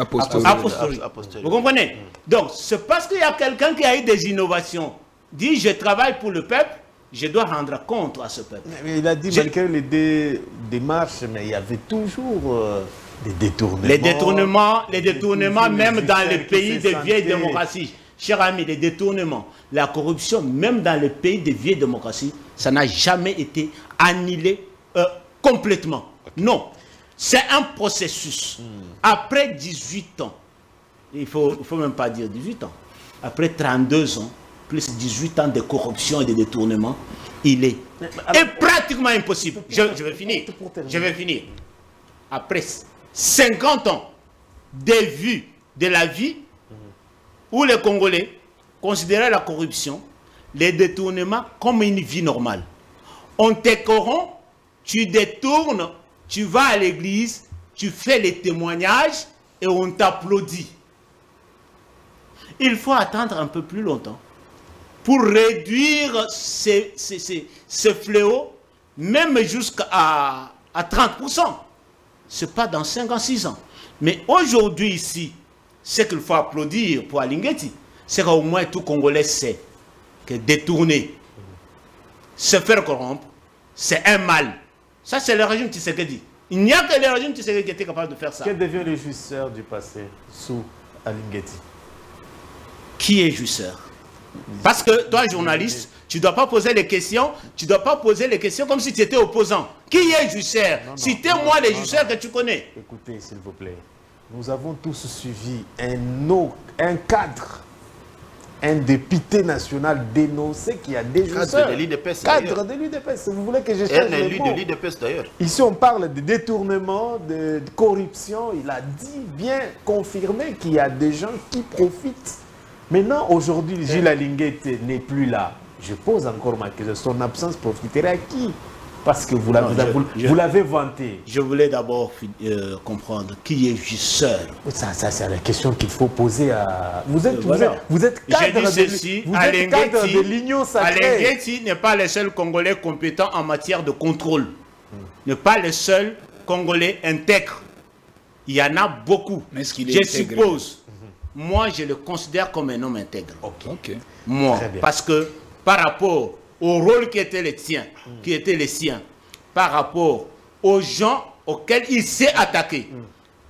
D: posteriori. Vous comprenez? Donc, c'est parce qu'il y a quelqu'un qui a eu des innovations, dit je travaille pour le peuple, je dois rendre compte à ce peuple.
A: Mais il a dit, malgré les démarches, mais il y avait toujours des détournements.
D: Les détournements même dans les pays de vieilles démocraties. Cher ami, les détournements, la corruption, même dans les pays de vieilles démocraties, ça n'a jamais été annihilé complètement. Non. C'est un processus. Après 18 ans, il ne faut même pas dire 18 ans, après 32 ans, plus 18 ans de corruption et de détournement, il est pratiquement impossible. Je vais finir. Je vais finir. Après 50 ans de vue de la vie où les Congolais considéraient la corruption, les détournements comme une vie normale. On te corrompt, tu détournes, tu vas à l'église, tu fais les témoignages et on t'applaudit. Il faut attendre un peu plus longtemps pour réduire ces fléaux, même jusqu'à 30%. Ce n'est pas dans 5 ans, 6 ans. Mais aujourd'hui ici, ce qu'il faut applaudir pour Alingueti, c'est qu'au moins tout Congolais sait que détourner, se faire corrompre, c'est un mal. Ça, c'est le régime Tshisekedi. Il n'y a que le régime Tshisekedi qui était capable de faire ça.
A: Quel devient le jouisseur du passé sous Alingueti?
D: Qui est jouisseur? Parce que toi, journaliste, tu ne dois pas poser les questions, comme si tu étais opposant. Qui est jouisseur? Citez-moi les jouisseurs que tu connais.
A: Écoutez, s'il vous plaît, nous avons tous suivi un cadre, un député national dénoncé qui a des jouisseurs.
B: Cadre de l'IDPS.
A: Cadre de l'IDPS. Vous voulez que je change les mots?
B: Un élu de l'IDPS d'ailleurs.
A: Ici, on parle de détournement, de corruption. Il a dit, bien confirmé, qu'il y a des gens qui profitent. Maintenant, aujourd'hui, Gilles Alingueti n'est plus là. Je pose encore ma question. Son absence profiterait à qui? Parce que vous l'avez vanté.
D: Je voulais d'abord comprendre qui est jouisseur.
A: Ça c'est la question qu'il faut poser à... Vous êtes cadre de l'Union sacrée.
D: Alingueti n'est pas le seul Congolais compétent en matière de contrôle. N'est pas le seul Congolais intègre. Il y en a beaucoup. Je suppose. Moi, je le considère comme un homme intègre. Moi, parce que par rapport au rôle qui était le sien, par rapport aux gens auxquels il s'est attaqué,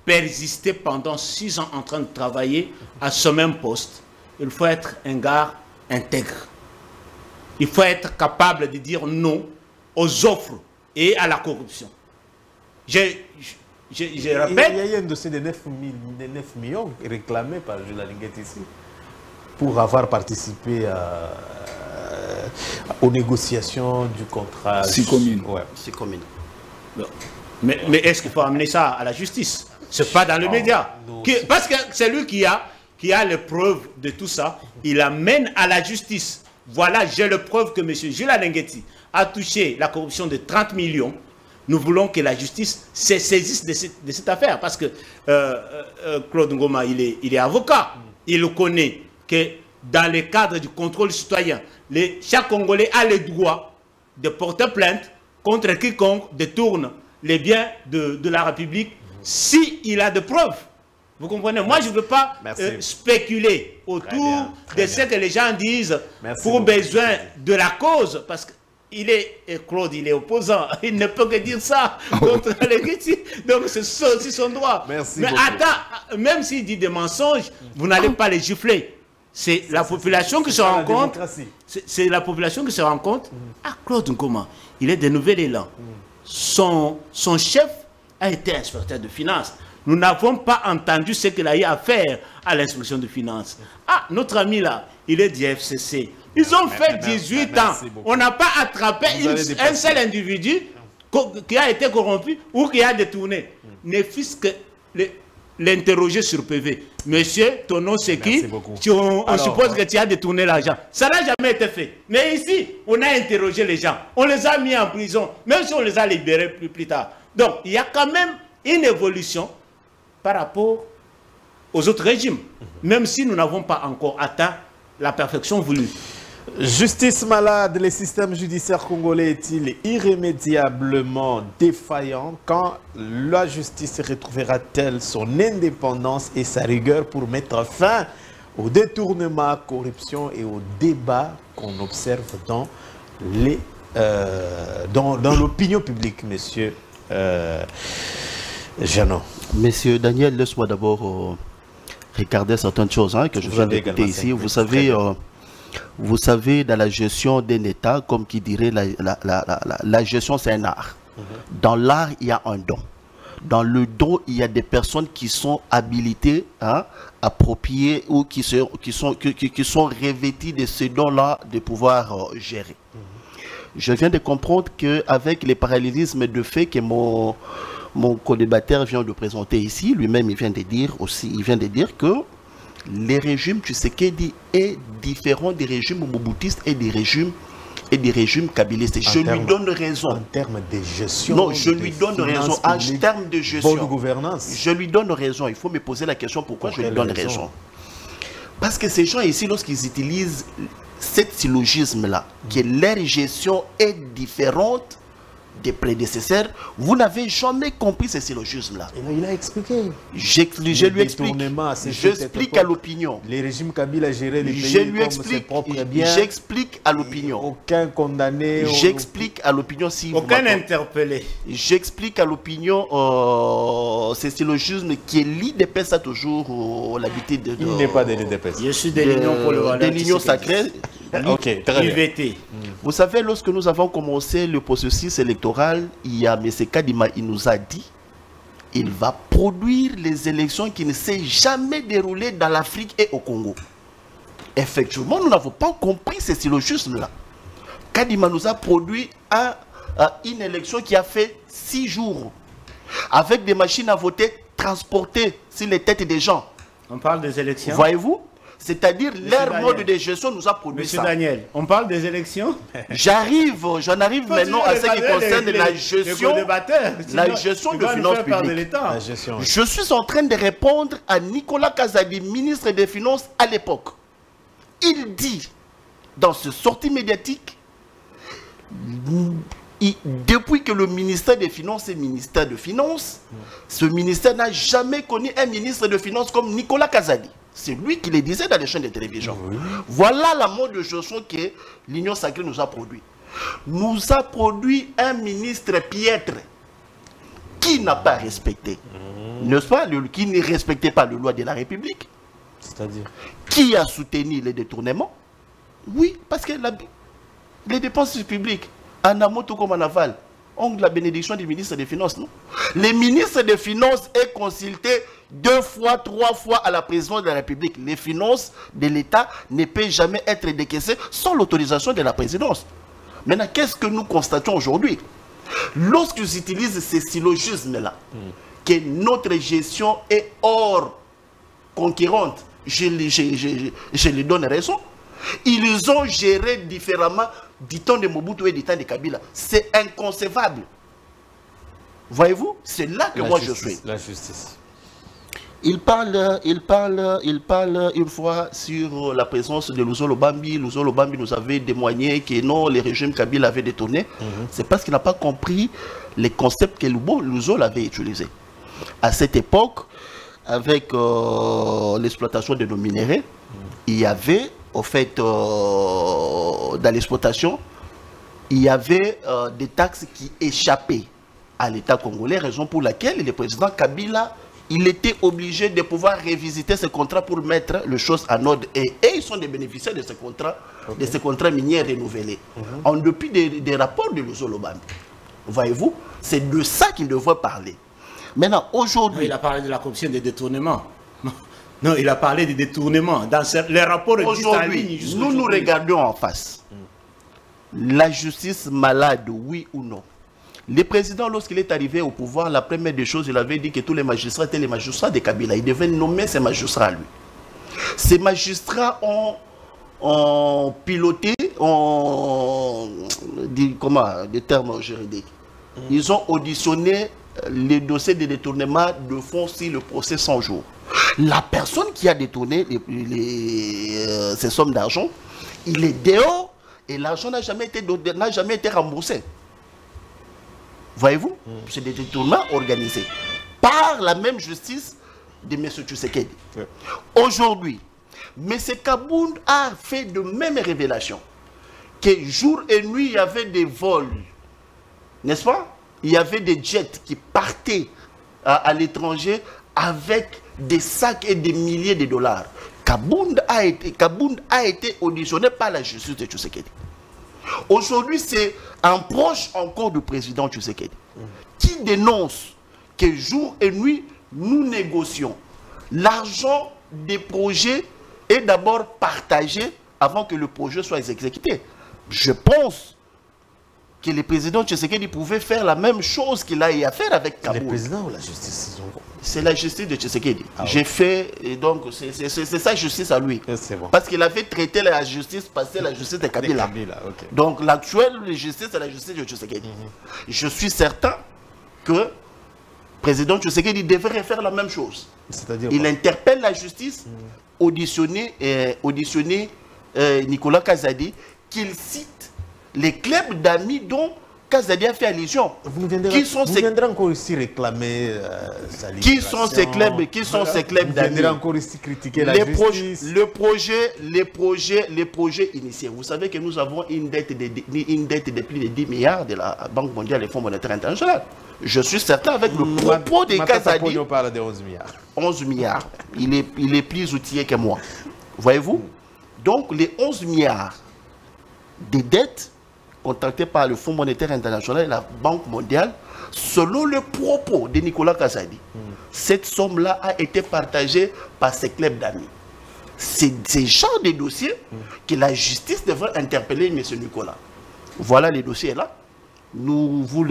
D: persister pendant 6 ans en train de travailler à ce même poste, il faut être un gars intègre. Il faut être capable de dire non aux offres et à la corruption. Je répète.
A: Il y a eu un dossier de 9 millions réclamé par Gilles Alingueti ici pour avoir participé aux négociations du contrat.
C: 6 communes.
A: Ouais.
B: 6 communes.
D: Mais est-ce qu'il faut amener ça à la justice? Ce n'est pas dans le média. Parce que c'est lui qui a les preuves de tout ça. Il amène à la justice. Voilà, j'ai le preuve que M. Gilles Alingueti a touché la corruption de 30 millions. Nous voulons que la justice se saisisse de cette affaire. Parce que Claude Ngoma, il est avocat. Il connaît que dans le cadre du contrôle citoyen, chaque Congolais a le droit de porter plainte contre quiconque détourne les biens de la République s'il a des preuves. Vous comprenez? Moi, je ne veux pas spéculer autour de ce que les gens disent pour besoin de la cause. Parce que Claude, il est opposant. Il ne peut que dire ça contre Alingueti. Donc, c'est aussi son droit. Mais attends, même s'il dit des mensonges, vous n'allez pas les gifler. C'est la population qui se rend compte. C'est la population qui se rend compte. Ah, Claude Ngoma, il est de nouvel élan. Son chef a été inspecteur de finances. Nous n'avons pas entendu ce qu'il a eu à faire à l'inspection de finances. Ah, notre ami là, il est du FCC. Ils ont fait 18 ans. On n'a pas attrapé un seul individu qui a été corrompu ou qui a détourné. Ne fût-ce que l'interroger sur PV. Monsieur, ton nom c'est qui? On suppose que tu as détourné l'argent. Ça n'a jamais été fait. Mais ici, on a interrogé les gens. On les a mis en prison, même si on les a libérés plus tard. Donc, il y a quand même une évolution par rapport aux autres régimes, même si nous n'avons pas encore atteint la perfection voulue.
A: Justice malade, le système judiciaire congolais est-il irrémédiablement défaillant? Quand la justice retrouvera-t-elle son indépendance et sa rigueur pour mettre fin au détournement, corruption et au débat qu'on observe dans l'opinion publique, monsieur Jeannot?
B: Monsieur Daniel, laisse-moi d'abord regarder certaines choses que je viens d'écouter ici. Vous savez, dans la gestion d'un État, comme qui dirait, la gestion c'est un art. Dans l'art, il y a un don. Dans le don, il y a des personnes qui sont habilitées, appropriées ou qui sont revêties de ce don-là de pouvoir gérer. Je viens de comprendre qu'avec les parallélismes de fait que mon co-débatteur vient de présenter ici, lui-même il vient de dire que les régimes Tshisekedi est différent des régimes mobutistes et des régimes kabylistes. Je lui donne raison.
A: En termes de gestion.
B: Non, je lui donne raison. En termes de gestion.
A: Bonne gouvernance.
B: Je lui donne raison. Il faut me poser la question pourquoi je lui donne raison. Parce que ces gens ici, lorsqu'ils utilisent cet syllogisme-là, que leur gestion est différente des prédécesseurs, vous n'avez jamais compris ce syllogisme-là.
A: Il a expliqué.
B: Je lui explique. J'explique à l'opinion.
A: Les régimes Kabila géraient les pays comme ses propres biens.
B: J'explique à l'opinion.
A: Aucun condamné.
B: J'explique à l'opinion si
D: aucun interpellé.
B: J'explique à l'opinion ce syllogisme qui est l'IDPS a toujours l'habitude de...
A: Il n'est pas de l'IDPS.
D: Je suis de l'Union pour le
B: de l'Union sacrée.
A: Ok, très bien.
B: Vous savez, lorsque nous avons commencé le processus électoral, il y a M. Kadima, il nous a dit il va produire les élections qui ne s'est jamais déroulées dans l'Afrique et au Congo. Effectivement, nous n'avons pas compris ce syllogisme-là. Kadima nous a produit une élection qui a fait 6 jours, avec des machines à voter transportées sur les têtes des gens.
D: On parle des élections.
B: Voyez-vous? C'est-à-dire leur mode de gestion nous a produit ça.
D: Monsieur Daniel, on parle des élections.
B: J'en arrive maintenant à ce qui concerne la gestion de finances publiques. Je suis en train de répondre à Nicolas Kazadi, ministre des Finances à l'époque. Il dit, dans ce sortie médiatique, depuis que le ministère des Finances est ministère de Finances, ce ministère n'a jamais connu un ministre de Finances comme Nicolas Kazadi. C'est lui qui le disait dans les chaînes de télévision. Oui. Voilà la mode de gestion que l'Union sacrée nous a produit. Nous a produit un ministre piètre qui n'a pas respecté, n'est-ce pas, qui ne respectait pas les lois de la République.
A: C'est-à-dire
B: qui a soutenu les détournements. Oui, parce que les dépenses publiques, en amont tout comme en aval, ont la bénédiction du ministre des Finances, non? Le ministre des Finances est consulté 2 fois, 3 fois à la présidence de la République. Les finances de l'État ne peuvent jamais être décaissées sans l'autorisation de la présidence. Maintenant, qu'est-ce que nous constatons aujourd'hui? Lorsqu'ils utilisent ces syllogismes-là, que notre gestion est hors concurrente, je lui donne raison. Ils ont géré différemment du temps de Mobutu et du temps de Kabila. C'est inconcevable. Voyez-vous? C'est là que moi je suis.
A: La justice.
B: Il parle une fois sur la présence de Luzo Lobambi. Luzo Lobambi nous avait témoigné que non, le régime Kabila avait détourné. C'est parce qu'il n'a pas compris les concepts que Luzo l'avait utilisés. À cette époque, avec l'exploitation de nos minéraux, il y avait, au fait, dans l'exploitation, il y avait des taxes qui échappaient à l'État congolais, raison pour laquelle le président Kabila, il était obligé de pouvoir revisiter ce contrat pour mettre les choses en ordre. Et ils sont des bénéficiaires de ce contrat, de ces contrats miniers renouvelés. En dépit des rapports de Luzo Lobambi. Voyez-vous, c'est de ça qu'il devrait parler. Maintenant, aujourd'hui...
D: Il a parlé de la corruption des détournements. Non, il a parlé des détournements. Dans les rapports existent en ligne.
B: Nous regardons en face. La justice malade, oui ou non? Le président, lorsqu'il est arrivé au pouvoir, la première des choses, il avait dit que tous les magistrats étaient les magistrats de Kabila. Il devait nommer ces magistrats à lui. Ces magistrats ont piloté, des termes juridiques. Ils ont auditionné les dossiers de détournement de fonds si le procès 100 jours. La personne qui a détourné ces sommes d'argent, il est dehors et l'argent n'a jamais été remboursé. Voyez-vous? C'est des détournements organisés par la même justice de M. Tshisekedi. Aujourd'hui, M. Kabound a fait de mêmes révélations. Que jour et nuit, il y avait des vols. N'est-ce pas? Il y avait des jets qui partaient à l'étranger avec des sacs et des milliers de dollars. Kabound a été auditionné par la justice de Tshisekedi. Aujourd'hui, c'est un proche encore du président Tshisekedi qui dénonce que jour et nuit, nous négocions. L'argent des projets est d'abord partagé avant que le projet soit exécuté. Je pense que le président Tshisekedi pouvait faire la même chose qu'il a à faire avec Kabound.
A: Le président ou la justice?
B: C'est la justice de Tshisekedi. J'ai fait, et donc c'est sa justice à lui.
A: Bon.
B: Parce qu'il avait traité la justice passée, la justice de Kabila.
A: Okay.
B: Donc l'actuelle justice, c'est la justice de Tshisekedi. Je suis certain que le président Tshisekedi devrait faire la même chose. Il interpelle la justice, auditionner Nicolas Kazadi, qu'il cite les clubs d'amis dont Kazadi a fait allusion.
A: Vous viendrez encore ici réclamer sa libération.
B: Qui sont ces clubs d'amis? Vous viendrez
A: encore ici critiquer la justice.
B: Les projets initiés. Vous savez que nous avons une dette de plus de 10 milliards de la Banque mondiale et Fonds monétaire international. Je suis certain avec le propos de Kazadi.
A: On parle de 11 milliards.
B: 11 milliards. Il est plus outillé que moi. Voyez-vous? Donc les 11 milliards de dettes contractées par le Fonds monétaire international et la Banque mondiale, selon le propos de Nicolas Kazadi, cette somme-là a été partagée par ces clubs d'amis. C'est ce genre de dossiers que la justice devrait interpeller M. Nicolas. Voilà les dossiers là. Vous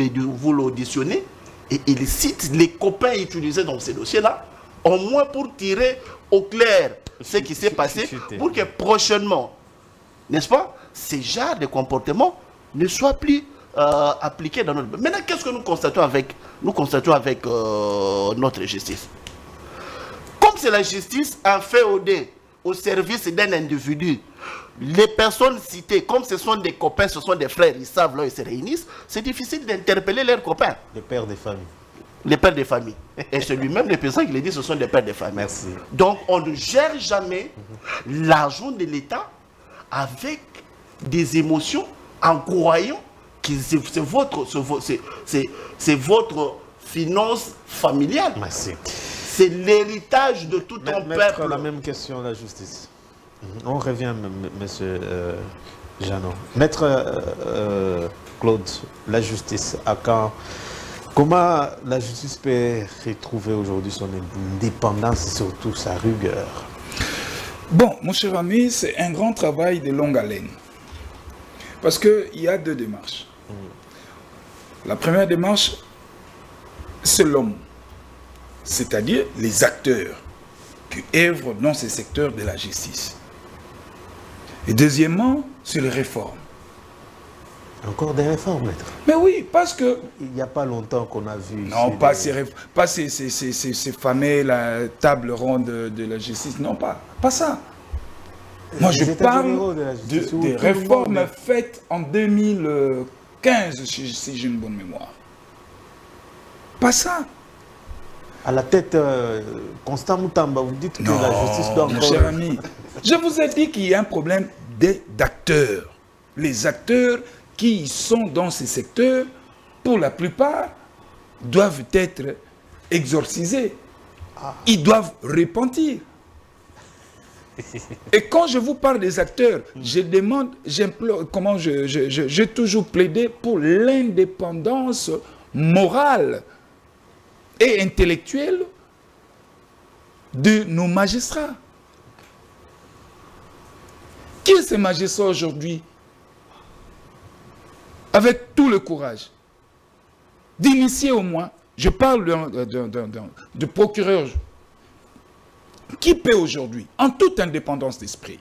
B: l'auditionnez et il cite les copains utilisés dans ces dossiers-là, au moins pour tirer au clair ce qui s'est passé, pour que prochainement, n'est-ce pas, ces genres de comportements ne soient plus appliqués dans notre... Maintenant, qu'est-ce que nous constatons avec notre justice? Comme c'est la justice en féodé au service d'un individu, les personnes citées, comme ce sont des copains, ce sont des frères, ils savent là, ils se réunissent, c'est difficile d'interpeller leurs copains.
A: Les pères des familles.
B: Les pères de famille. Et c'est lui-même le président qui le dit, ce sont des pères de famille.
A: Merci.
B: Donc, on ne gère jamais l'argent de l'État avec des émotions en croyant que c'est votre finance familiale.
A: Merci.
B: C'est l'héritage de tout un peuple.
A: La même question, la justice. On revient, monsieur Jeannot. Maître Claude, la justice, à quand? Comment la justice peut retrouver aujourd'hui son indépendance et surtout sa rigueur?
C: Bon, mon cher ami, c'est un grand travail de longue haleine. Parce qu'il y a deux démarches. La première démarche, c'est l'homme. C'est-à-dire les acteurs qui œuvrent dans ces secteurs de la justice. Et deuxièmement, c'est les réformes.
A: Encore des réformes, maître?
C: Mais oui, parce que...
A: Il n'y a pas longtemps qu'on a vu...
C: Non, pas ces fameux la table ronde de la justice. Non, pas ça. Moi, je parle des réformes faites en 2015, si j'ai une bonne mémoire. Pas ça.
A: À la tête, Constant Moutamba, vous dites que la justice doit encore...
C: Mon cher ami, je vous ai dit qu'il y a un problème d'acteurs. Les acteurs qui sont dans ces secteurs, pour la plupart, doivent être exorcisés. Ils doivent repentir. Et quand je vous parle des acteurs, je demande, j'implore, comment j'ai toujours plaidé pour l'indépendance morale et intellectuelle de nos magistrats. Qui est ce magistrat aujourd'hui, avec tout le courage, d'initier au moins, je parle de procureur, qui peut aujourd'hui, en toute indépendance d'esprit,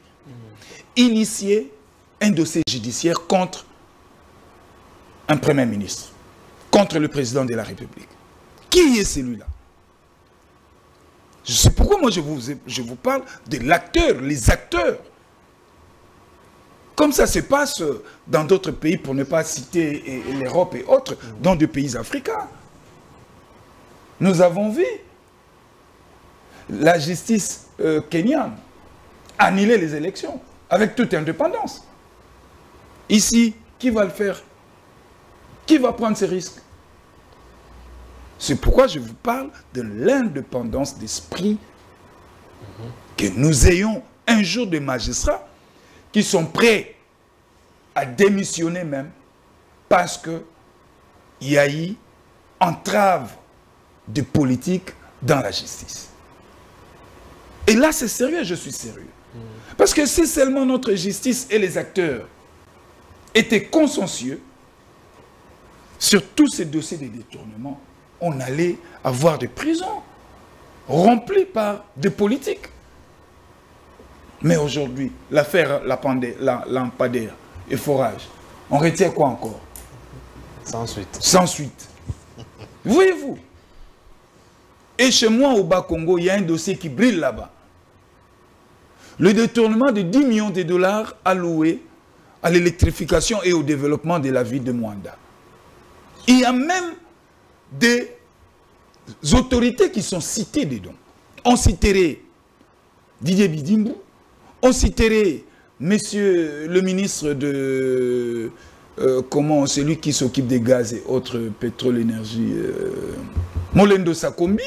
C: initier un dossier judiciaire contre un Premier ministre, contre le président de la République? Qui est celui-là? C'est pourquoi moi je vous parle de l'acteur, les acteurs. Comme ça se passe dans d'autres pays, pour ne pas citer l'Europe et autres, dans des pays africains. Nous avons vu la justice kenyane annuler les élections avec toute indépendance. Ici, qui va le faire? Qui va prendre ces risques? C'est pourquoi je vous parle de l'indépendance d'esprit, que nous ayons un jour des magistrats qui sont prêts à démissionner même parce qu'il y a eu entrave de politique dans la justice. Et là, c'est sérieux, je suis sérieux. Parce que si seulement notre justice et les acteurs étaient consensueux sur tous ces dossiers de détournement, on allait avoir des prisons remplies par des politiques. Mais aujourd'hui, l'affaire lampadaire et forage, on retient quoi encore?
A: Sans suite.
C: Sans suite. Voyez-vous? Et chez moi, au Bas-Congo, il y a un dossier qui brille là-bas. Le détournement de 10 millions de dollars alloués à l'électrification et au développement de la ville de Mwanda. Il y a même des autorités qui sont citées dedans. On citerait Didier Bidimbu, on citerait monsieur le ministre de celui qui s'occupe des gaz et autres pétrole, énergie, Molendo Sakombi.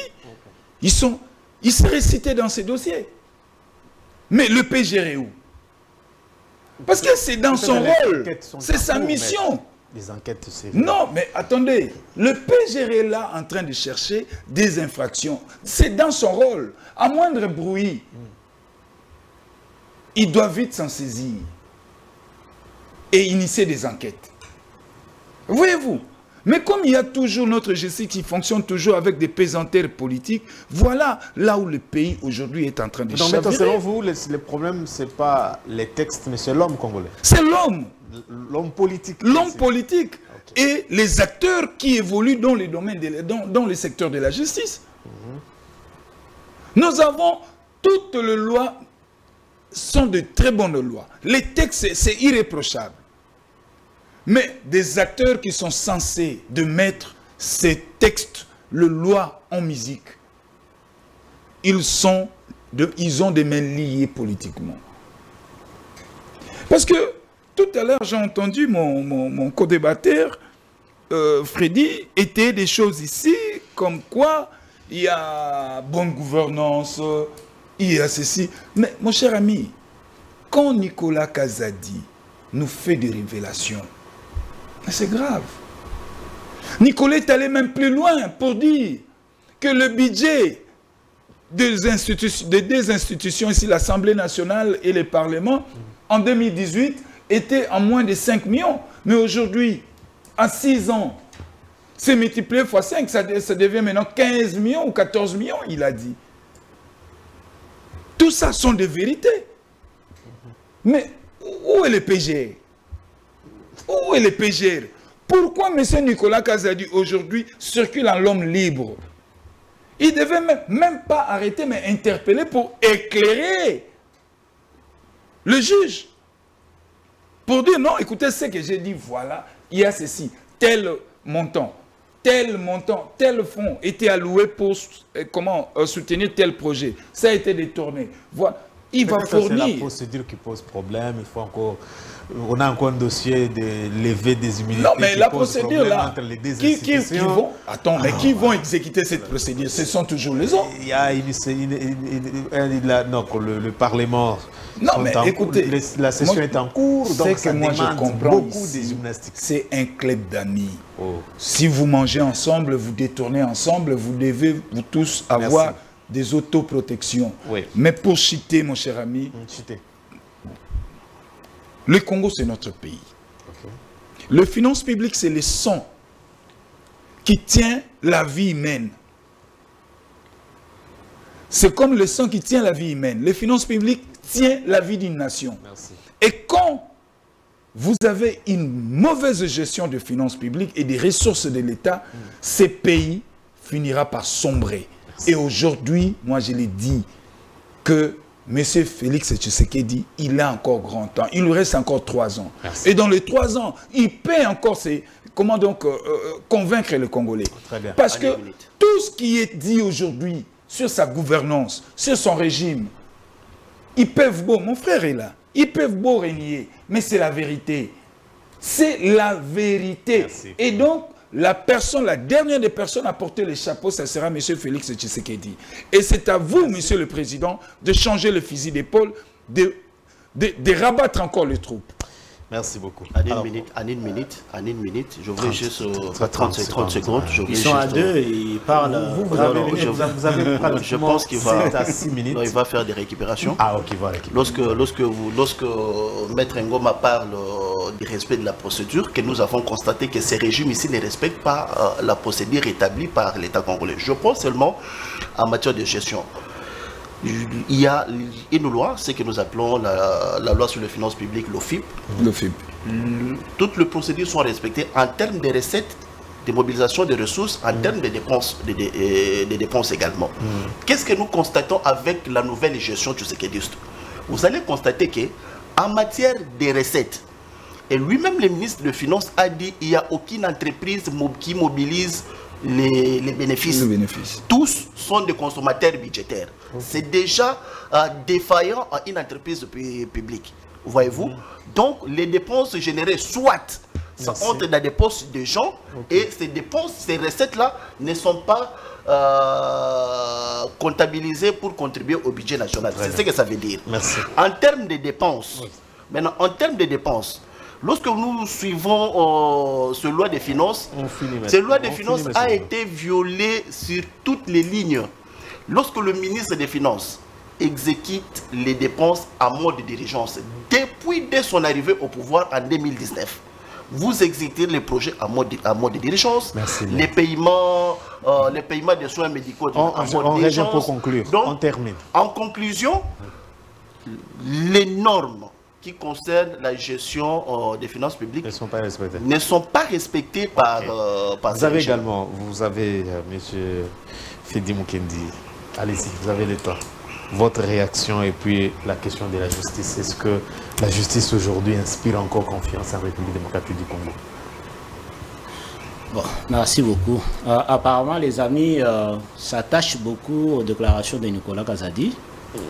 C: Ils seraient cités dans ces dossiers. Mais le PGR est où? Parce que c'est dans son rôle, c'est sa mission.
A: Les enquêtes, c'est...
C: Non, mais attendez, le PGR est là en train de chercher des infractions. C'est dans son rôle. À moindre bruit, il doit vite s'en saisir et initier des enquêtes. Voyez-vous? Mais comme il y a toujours notre justice qui fonctionne toujours avec des pesanteurs politiques, voilà là où le pays aujourd'hui est en train de chavirer.
A: Donc, selon vous, le problème, ce n'est pas les textes, mais c'est l'homme congolais.
C: C'est l'homme.
A: L'homme politique.
C: L'homme politique. Okay. Et les acteurs qui évoluent dans les domaines, dans les secteurs de la justice. Nous avons toutes les lois, sont de très bonnes lois. Les textes, c'est irréprochable. Mais des acteurs qui sont censés de mettre ces textes, les lois en musique, ils ont des mains liées politiquement. Parce que tout à l'heure, j'ai entendu mon co-débatteur, Freddy, était des choses ici, comme quoi il y a bonne gouvernance, il y a ceci. Mais mon cher ami, quand Nicolas Kazadi nous fait des révélations, c'est grave. Nicolas est allé même plus loin pour dire que le budget des institutions ici, l'Assemblée nationale et le Parlement, en 2018, était en moins de 5 millions. Mais aujourd'hui, en 6 ans, c'est multiplié fois 5, ça devient maintenant 15 millions ou 14 millions, il a dit. Tout ça sont des vérités. Mais où est le PGR? Où est le PGR? Pourquoi M. Nicolas Kazadi aujourd'hui circule en l'homme libre? Il ne devait même pas arrêter, mais interpeller pour éclairer le juge. Pour dire non, écoutez ce que j'ai dit, voilà, il y a ceci, tel montant, tel fonds était alloué pour soutenir tel projet. Ça a été détourné. Voilà. Il va fournir.
A: C'est la procédure qui pose problème. Il faut encore. On a encore un dossier de lever des immunités.
C: Non, mais la procédure là, qui vont, attends, mais qui vont exécuter cette procédure? Ce sont toujours les autres. Il y a
A: le Parlement.
C: Non, mais écoutez,
A: la session est en cours, donc ça demande beaucoup de gymnastique.
C: C'est un club d'amis. Si vous mangez ensemble, vous détournez ensemble, vous devez vous tous avoir des autoprotections. Oui. Mais pour chiter, mon cher ami, le Congo, c'est notre pays. Okay. Le finance publique, c'est le sang qui tient la vie humaine. C'est comme le sang qui tient la vie humaine. Les finances publiques tiennent la vie d'une nation.
A: Merci.
C: Et quand vous avez une mauvaise gestion de finances publiques et des ressources de l'État, ces pays finira par sombrer. Et aujourd'hui, moi je l'ai dit, que M. Félix Tshisekedi, il a encore grand temps. Il lui reste encore 3 ans. Merci. Et dans les 3 ans, il peut encore comment donc convaincre les Congolais.
A: Très bien.
C: Parce que tout ce qui est dit aujourd'hui sur sa gouvernance, sur son régime, ils peuvent beau, mon frère est là, ils peuvent beau régner, mais c'est la vérité. C'est la vérité.
A: Merci.
C: Et donc, la dernière des personnes à porter le chapeau, ça sera M. Félix Tshisekedi. Et c'est à vous, Monsieur le Président, de changer le fusil d'épaule, de rabattre encore les troupes.
A: Merci beaucoup.
B: En une minute, je voulais juste 30 secondes.
D: Ils sont à 2 et ils parlent.
A: Vous avez
B: je pense qu'il va,
A: à 6 minutes.
B: Non, il va faire des récupérations.
A: Ah, ok, voilà.
B: Lorsque Maître Ngoma parle du respect de la procédure, que nous avons constaté que ces régimes ici ne respectent pas la procédure établie par l'État congolais. Je pense seulement en matière de gestion. Il y a une loi, c'est que nous appelons la loi sur les finances publiques, l'OFIP. Toutes les procédures sont respectées en termes de recettes, de mobilisation des ressources, en termes de dépenses également. Qu'est-ce que nous constatons avec la nouvelle gestion du séquediste? Vous allez constater qu'en matière de recettes, et lui-même le ministre des Finances a dit qu'il n'y a aucune entreprise qui mobilise les bénéfices. Tous sont des consommateurs budgétaires. C'est déjà défaillant à une entreprise publique. Voyez-vous? Donc, les dépenses générées, soit ça entre dans des postes de gens, et ces dépenses, ces recettes-là ne sont pas comptabilisées pour contribuer au budget national. C'est ce que ça veut dire.
A: Merci.
B: En termes de dépenses, maintenant, en termes de dépenses, lorsque nous suivons ce loi des finances, cette loi des finances a été violée sur toutes les lignes. Lorsque le ministre des Finances exécute les dépenses à mode de dirigeance, dès son arrivée au pouvoir en 2019, vous exécutez les projets à mode de dirigeance, les paiements des soins médicaux à mode de dirigeance.
A: Pour conclure,
B: donc,
A: on termine.
B: En conclusion, les normes qui concernent la gestion des finances publiques ne sont pas respectées par
A: Vous avez également, M. Fedi Mukendi, allez-y, vous avez le temps. Votre réaction et puis la question de la justice. Est-ce que la justice aujourd'hui inspire encore confiance en République démocratique du Congo?
D: Bon, merci beaucoup. Apparemment, les amis s'attachent beaucoup aux déclarations de Nicolas Kazadi.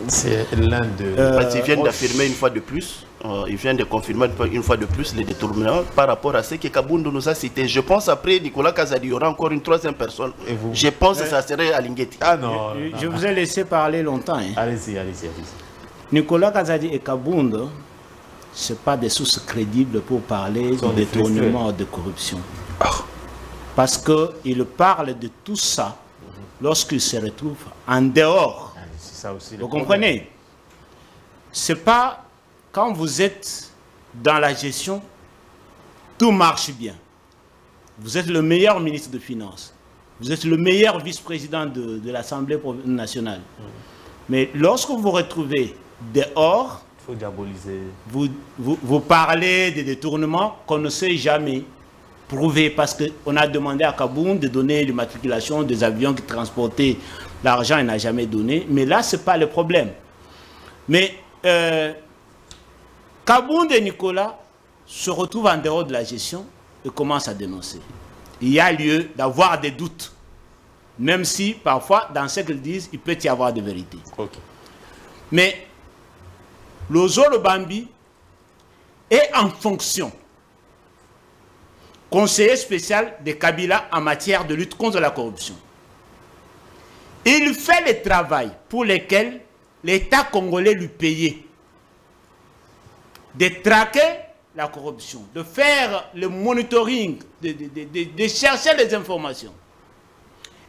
A: C'est l'un de...
B: Parce qu'ils viennent d'affirmer une fois de plus, ils viennent de confirmer une fois de plus les détournements par rapport à ce que Kaboundou nous a cité. Je pense après Nicolas Kazadi, il y aura encore une 3e personne. Et vous? Je pense que ça serait Alingeti.
A: Ah non.
D: Je vous ai laissé parler longtemps. Hein.
A: Allez-y.
D: Nicolas Kazadi et Kaboundou, ce n'est pas des sources crédibles pour parler de détournement ou de corruption. Parce qu'ils parlent de tout ça lorsqu'ils se retrouvent en dehors. Vous comprenez? C'est pas quand vous êtes dans la gestion, tout marche bien. Vous êtes le meilleur ministre de Finances. Vous êtes le meilleur vice-président de l'Assemblée nationale. Mais lorsque vous vous retrouvez dehors,
A: il faut diaboliser.
D: Vous parlez des détournements qu'on ne sait jamais prouver parce qu'on a demandé à Kaboun de donner l'immatriculation des avions qui transportaient l'argent, il n'a jamais donné. Mais là, ce n'est pas le problème. Mais Kaboun et Nicolas se retrouvent en dehors de la gestion et commencent à dénoncer. Il y a lieu d'avoir des doutes. Même si, parfois, dans ce qu'ils disent, il peut y avoir de vérité. Mais Lozolo Bambi est en fonction conseiller spécial de Kabila en matière de lutte contre la corruption. Il fait le travail pour lequel l'État congolais lui payait. De traquer la corruption, de faire le monitoring, de chercher les informations.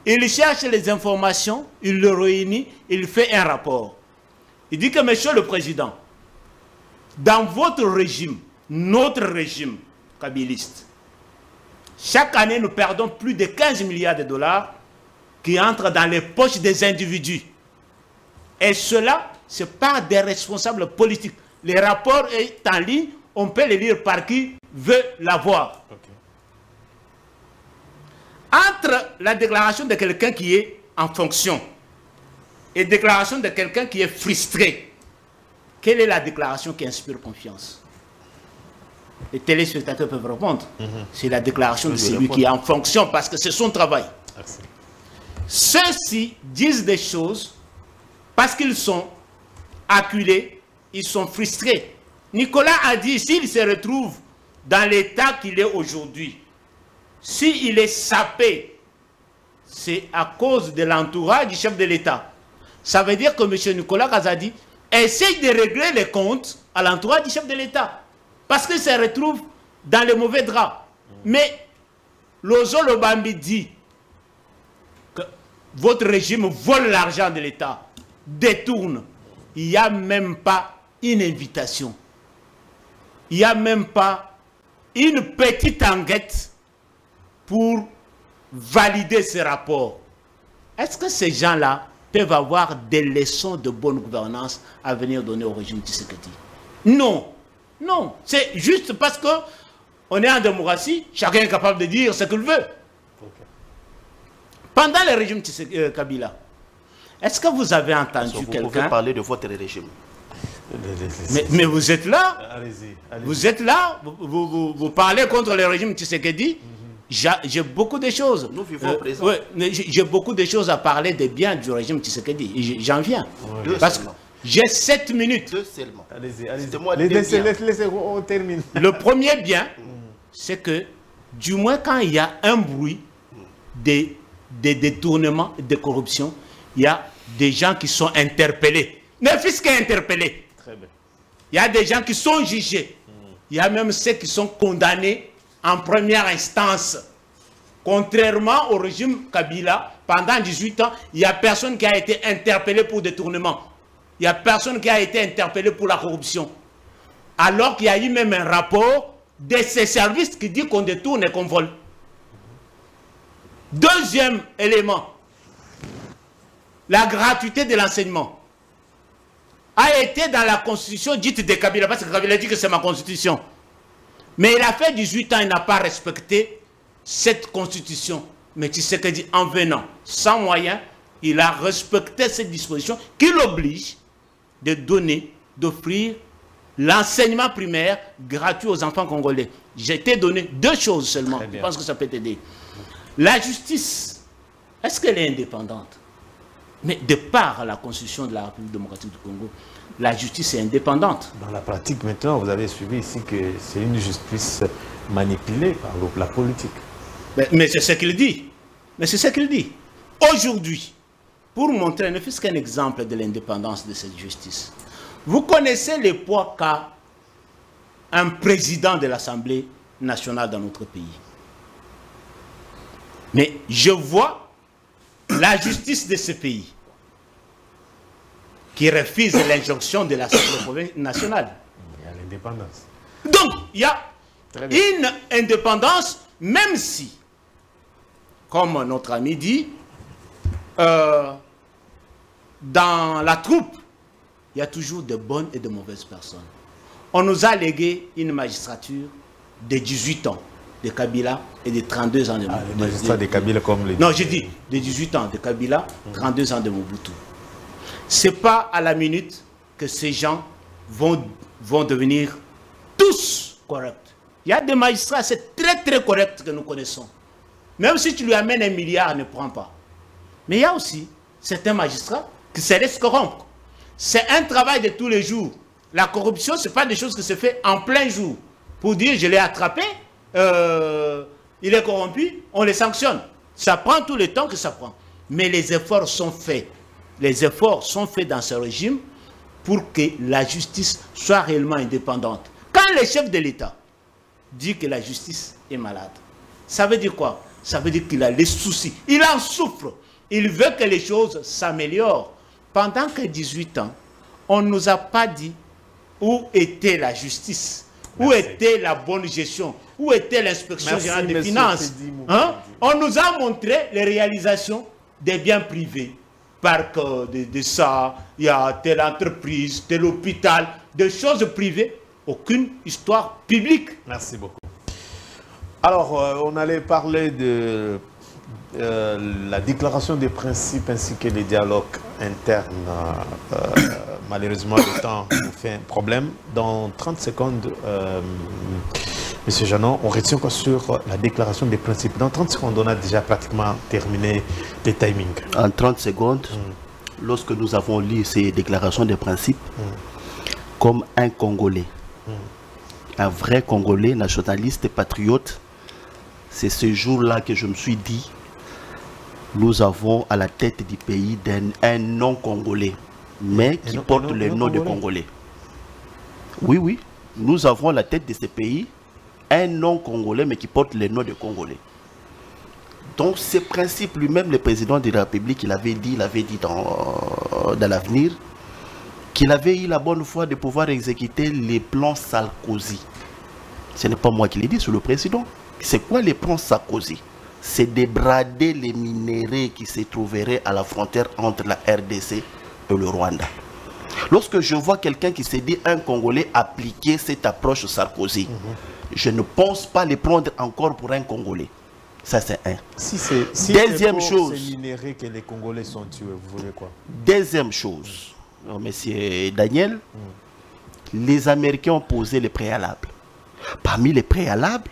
D: Il cherche les informations, il le réunit, il fait un rapport. Il dit que, Monsieur le Président, dans votre régime, notre régime kabiliste, chaque année, nous perdons plus de 15 milliards de dollars qui entrent dans les poches des individus. Et cela, c'est par des responsables politiques. Les rapports sont en ligne, on peut les lire par qui veut l'avoir. Entre la déclaration de quelqu'un qui est en fonction et déclaration de quelqu'un qui est frustré, quelle est la déclaration qui inspire confiance? Les téléspectateurs peuvent répondre. C'est la déclaration de celui qui est en fonction parce que c'est son travail.
A: Merci.
D: Ceux-ci disent des choses parce qu'ils sont acculés, ils sont frustrés. Nicolas a dit, s'il se retrouve dans l'état qu'il est aujourd'hui, s'il est sapé, c'est à cause de l'entourage du chef de l'État. Ça veut dire que M. Nicolas Kazadi essaye de régler les comptes à l'entourage du chef de l'État. Parce qu'il se retrouve dans les mauvais draps. Mais Lozo Lobambi dit que votre régime vole l'argent de l'État, détourne. Il n'y a même pas une invitation. Il n'y a même pas une petite enquête pour valider ces rapports. Est-ce que ces gens-là peuvent avoir des leçons de bonne gouvernance à venir donner au régime Tshisekedi? Non. Non. C'est juste parce qu'on est en démocratie, chacun est capable de dire ce qu'il veut. Okay. Pendant le régime Kabila, est-ce que vous avez entendu quelqu'un...
B: Vous pouvez parler de votre régime.
D: Mais vous êtes là.
A: Allez-y.
D: Vous êtes là. Vous parlez contre le régime Tshisekedi. J'ai beaucoup de choses.
B: Nous vivons au présent.
D: J'ai beaucoup de choses à parler des biens du régime Tshisekedi. J'en viens.
B: Ouais.
D: Parce que j'ai 7 minutes.
B: Deux seulement.
A: Allez-y.
B: Laissez,
A: on termine.
D: Le premier bien, c'est que, du moins quand il y a un bruit des détournements, de corruption, il y a des gens qui sont interpellés. Le fisc est interpellé.
A: Très bien.
D: Il y a des gens qui sont jugés. Il y a même ceux qui sont condamnés en première instance. Contrairement au régime Kabila, pendant 18 ans, il n'y a personne qui a été interpellé pour détournement. Il n'y a personne qui a été interpellé pour la corruption. Alors qu'il y a eu même un rapport de ces services qui dit qu'on détourne et qu'on vole. Deuxième élément, la gratuité de l'enseignement a été dans la constitution dite de Kabila, parce que Kabila dit que c'est ma constitution. Mais il a fait 18 ans, il n'a pas respecté cette constitution. Mais Tshisekedi, en venant, sans moyens, il a respecté cette disposition qui l'oblige de donner, d'offrir l'enseignement primaire gratuit aux enfants congolais. J'ai été donné 2 choses seulement. Je pense que ça peut t'aider. La justice, est-ce qu'elle est indépendante? Mais de par la constitution de la République démocratique du Congo, la justice est indépendante.
A: Dans la pratique maintenant, vous avez suivi ici que c'est une justice manipulée par la politique.
D: Mais c'est ce qu'il dit. Mais c'est ce qu'il dit. Aujourd'hui, pour montrer, ne fût-ce qu'un exemple de l'indépendance de cette justice, vous connaissez le poids qu'a un président de l'Assemblée nationale dans notre pays. Mais je vois la justice de ce pays qui refuse l'injonction de l'Assemblée nationale.
A: Il y a l'indépendance.
D: Donc, il y a une indépendance, même si, comme notre ami dit, dans la troupe, il y a toujours de bonnes et de mauvaises personnes. On nous a légué une magistrature de 18 ans de Kabila et de 32 ans de Mobutu.
A: Les magistrats de Kabila comme les...
D: Non, j'ai dit de 18 ans de Kabila, 32 ans de Mobutu. Ce n'est pas à la minute que ces gens vont devenir tous corrects. Il y a des magistrats, c'est très très correct que nous connaissons. Même si tu lui amènes 1 milliard, il ne prend pas. Mais il y a aussi certains magistrats qui se laissent corrompre. C'est un travail de tous les jours. La corruption, ce n'est pas des choses qui se font en plein jour. Pour dire, je l'ai attrapé, il est corrompu, on les sanctionne. Ça prend tout le temps que ça prend. Mais les efforts sont faits. Les efforts sont faits dans ce régime pour que la justice soit réellement indépendante. Quand le chef de l'État dit que la justice est malade, ça veut dire quoi? Ça veut dire qu'il a les soucis. Il en souffre. Il veut que les choses s'améliorent. Pendant que 18 ans, on ne nous a pas dit où était la justice, où était la bonne gestion, où était l'inspection générale des finances. Hein? On nous a montré les réalisations des biens privés. Parc de ça, il y a telle entreprise, tel hôpital, des choses privées, aucune histoire publique.
A: Merci beaucoup. Alors, on allait parler la déclaration des principes ainsi que les dialogues internes, malheureusement le temps nous fait un problème. Dans 30 secondes, Monsieur Janon, on retient quoi sur la déclaration des principes? Dans 30 secondes, on a déjà pratiquement terminé les timings.
B: En 30 secondes, lorsque nous avons lu ces déclarations des principes, comme un Congolais, un vrai Congolais, nationaliste et patriote, c'est ce jour-là que je me suis dit, nous avons à la tête du pays un non-Congolais, mais qui porte le nom de Congolais. Oui, oui, nous avons à la tête de ce pays un non-Congolais, mais qui porte le nom de Congolais. Donc, ce principe lui-même, le président de la République, il avait dit dans l'avenir, qu'il avait eu la bonne foi de pouvoir exécuter les plans Sarkozy. Ce n'est pas moi qui l'ai dit, c'est le président. C'est quoi les plans Sarkozy? C'est débrader les minéraux qui se trouveraient à la frontière entre la RDC et le Rwanda. Lorsque je vois quelqu'un qui s'est dit un Congolais appliquer cette approche Sarkozy, je ne pense pas les prendre encore pour un Congolais. Ça, c'est un. Deuxième chose.
A: Ces minéraux que les Congolais sont tués, vous voulez quoi?
B: Deuxième chose. Monsieur Daniel, les Américains ont posé les préalables. Parmi les préalables,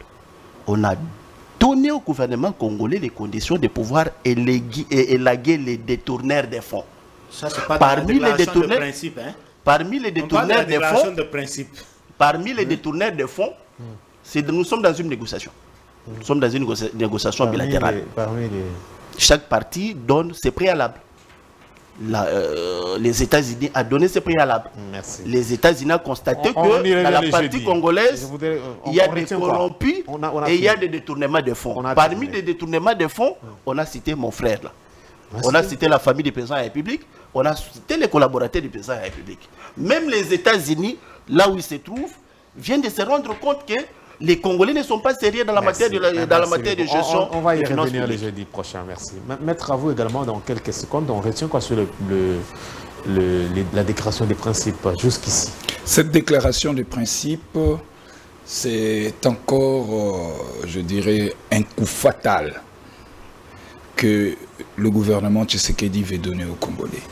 B: on a donné au gouvernement congolais les conditions de pouvoir élaguer les détourneurs des fonds.
D: Ça, c'est pas
B: parmi les détourneurs
D: de principe, hein?
B: Parmi les détourneurs des fonds,
D: parmi
B: les détourneurs des fonds, nous sommes dans une négociation. Nous sommes dans une négociation bilatérale. Chaque partie donne ses préalables. Les États-Unis ont donné ses préalables.
A: Merci.
B: Les États-Unis ont constaté que dans la partie congolaise, il y a des corrompus et il y a des détournements de fonds. Parmi les détournements de fonds, on a cité mon frère là. On a cité la famille du président de la République, on a cité les collaborateurs du président de la République. Même les États-Unis, là où ils se trouvent, viennent de se rendre compte que les Congolais ne sont pas sérieux dans la matière de gestion.
A: On va y revenir le jeudi prochain, merci. Maître, à vous également, dans quelques secondes, on retient quoi sur la déclaration des principes jusqu'ici?
C: Cette déclaration des principes, c'est encore, je dirais, un coup fatal que le gouvernement Tshisekedi veut donner aux Congolais.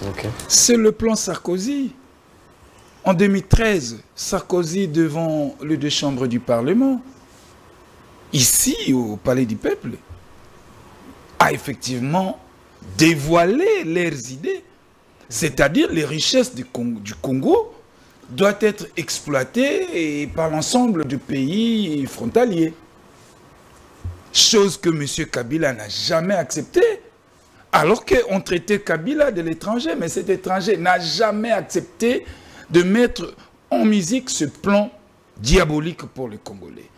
A: Okay.
C: C'est le plan Sarkozy. En 2013, Sarkozy, devant les deux chambres du Parlement, ici, au Palais du Peuple, a effectivement dévoilé leurs idées. C'est-à-dire les richesses du Congo doivent être exploitées par l'ensemble du pays frontalier. Chose que M. Kabila n'a jamais acceptée. Alors qu'on traitait Kabila de l'étranger, mais cet étranger n'a jamais accepté de mettre en musique ce plan diabolique pour les Congolais.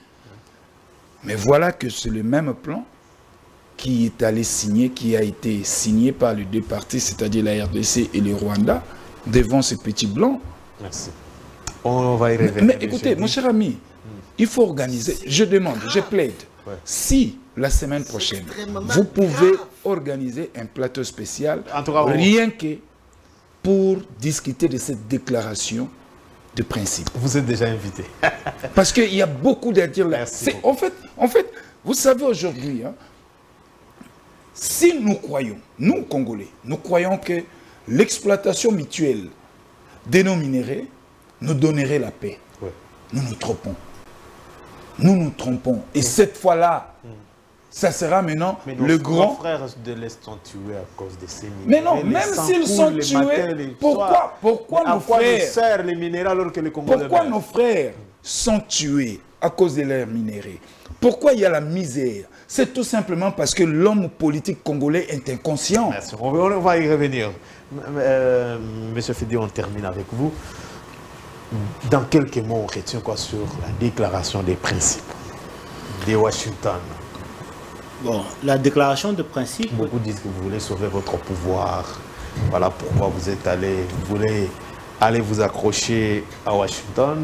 C: Mais voilà que c'est le même plan qui est allé signer, qui a été signé par les deux parties, c'est-à-dire la RDC et le Rwanda, devant ces petits blancs.
A: Merci. On va y revenir.
C: Mais écoutez, mon cher ami, il faut organiser, je demande, je plaide, si la semaine prochaine, vous pouvez organiser un plateau spécial, rien que pour discuter de cette déclaration de principe.
A: Vous êtes déjà invité.
C: Parce qu'il y a beaucoup à dire là. En fait, vous savez aujourd'hui, hein, si nous croyons, nous Congolais, nous croyons que l'exploitation mutuelle de nos minéraux nous donnerait la paix. Ouais. Nous nous trompons. Nous nous trompons. Et cette fois-là, ça sera maintenant le grand...
A: Nos frères de l'Est sont tués à cause de ces minéraux.
C: Mais non, même s'ils sont tués, pourquoi nos frères...
A: les minéraux alors que les Congolais...
C: Pourquoi nos frères sont tués à cause de leurs minéraux? Pourquoi il y a la misère? C'est tout simplement parce que l'homme politique congolais est inconscient.
A: Merci. On va y revenir. Monsieur Fidi, on termine avec vous. Dans quelques mots, on retient quoi sur la déclaration des principes de Washington?
D: Bon, la déclaration de principe...
A: Beaucoup disent que vous voulez sauver votre pouvoir. Voilà pourquoi vous êtes allé, vous voulez aller vous accrocher à Washington.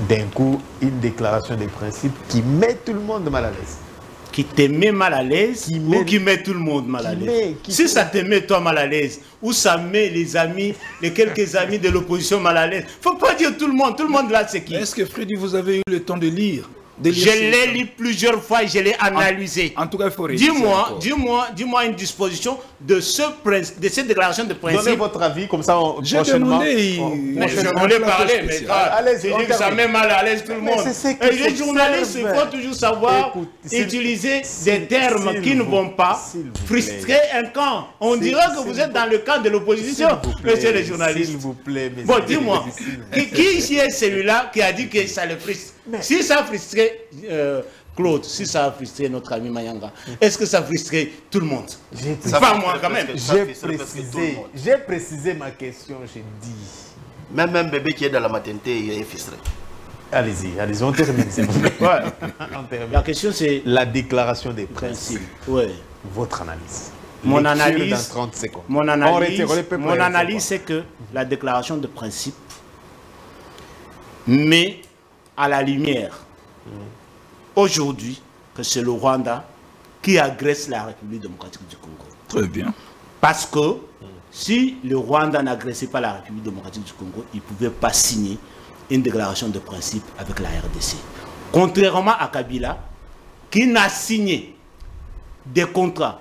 A: D'un coup, une déclaration des principes qui met tout le monde mal à l'aise.
D: Qui te met mal à l'aise ou qui met tout le monde mal à l'aise? Si ça te met toi mal à l'aise, ou ça met les amis, les quelques amis de l'opposition mal à l'aise, faut pas dire tout le monde là c'est qui?
C: Est-ce que Freddy, vous avez eu le temps de lire
D: Je l'ai lu plusieurs fois et je l'ai analysé.
C: En tout cas, il faut
D: dis-moi une disposition de cette déclaration de principe.
A: Donnez votre avis, comme ça,
C: j'ai demandé.
D: On allait parler, mais allez-y, ça met mal à l'aise tout le monde. Et les journalistes, il faut toujours savoir utiliser des termes qui ne vont pas frustrer un camp. On dirait que vous êtes dans le camp de l'opposition, monsieur les journalistes.
A: S'il vous plaît,
D: bon, dis-moi, qui est celui-là qui a dit que ça le frustre? Si ça frustrait Claude, si ça a frustré notre ami Mayanga, est-ce que ça frustrait tout le monde? Pas moi quand même.
A: J'ai précisé ma question, j'ai dit.
B: Même un bébé qui est dans la maternité, il est frustré.
A: Allez-y, on termine.
D: La question c'est...
A: La déclaration des principes.
D: Ouais.
A: Votre analyse.
D: Mon analyse,
A: dans 30 secondes.
D: Mon analyse c'est que la déclaration de principe met à la lumière aujourd'hui que c'est le Rwanda qui agresse la République démocratique du Congo.
C: Très bien.
D: Parce que si le Rwanda n'agressait pas la République démocratique du Congo, il ne pouvait pas signer une déclaration de principe avec la RDC. Contrairement à Kabila, qui n'a signé des contrats,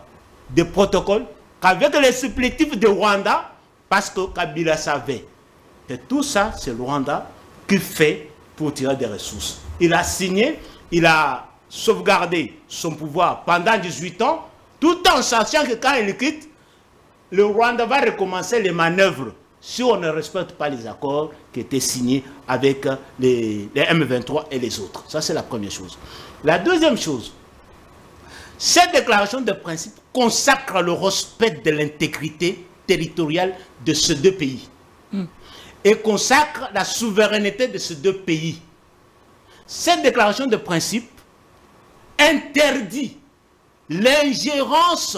D: des protocoles, qu'avec les supplétifs de Rwanda, parce que Kabila savait que tout ça, c'est le Rwanda qui fait pour tirer des ressources. Il a signé, il a sauvegardé son pouvoir pendant 18 ans, tout en sachant que quand il quitte, le Rwanda va recommencer les manœuvres si on ne respecte pas les accords qui étaient signés avec les M23 et les autres. Ça, c'est la première chose. La deuxième chose, cette déclaration de principe consacre le respect de l'intégrité territoriale de ces deux pays. Et consacre la souveraineté de ces deux pays. Cette déclaration de principe interdit l'ingérence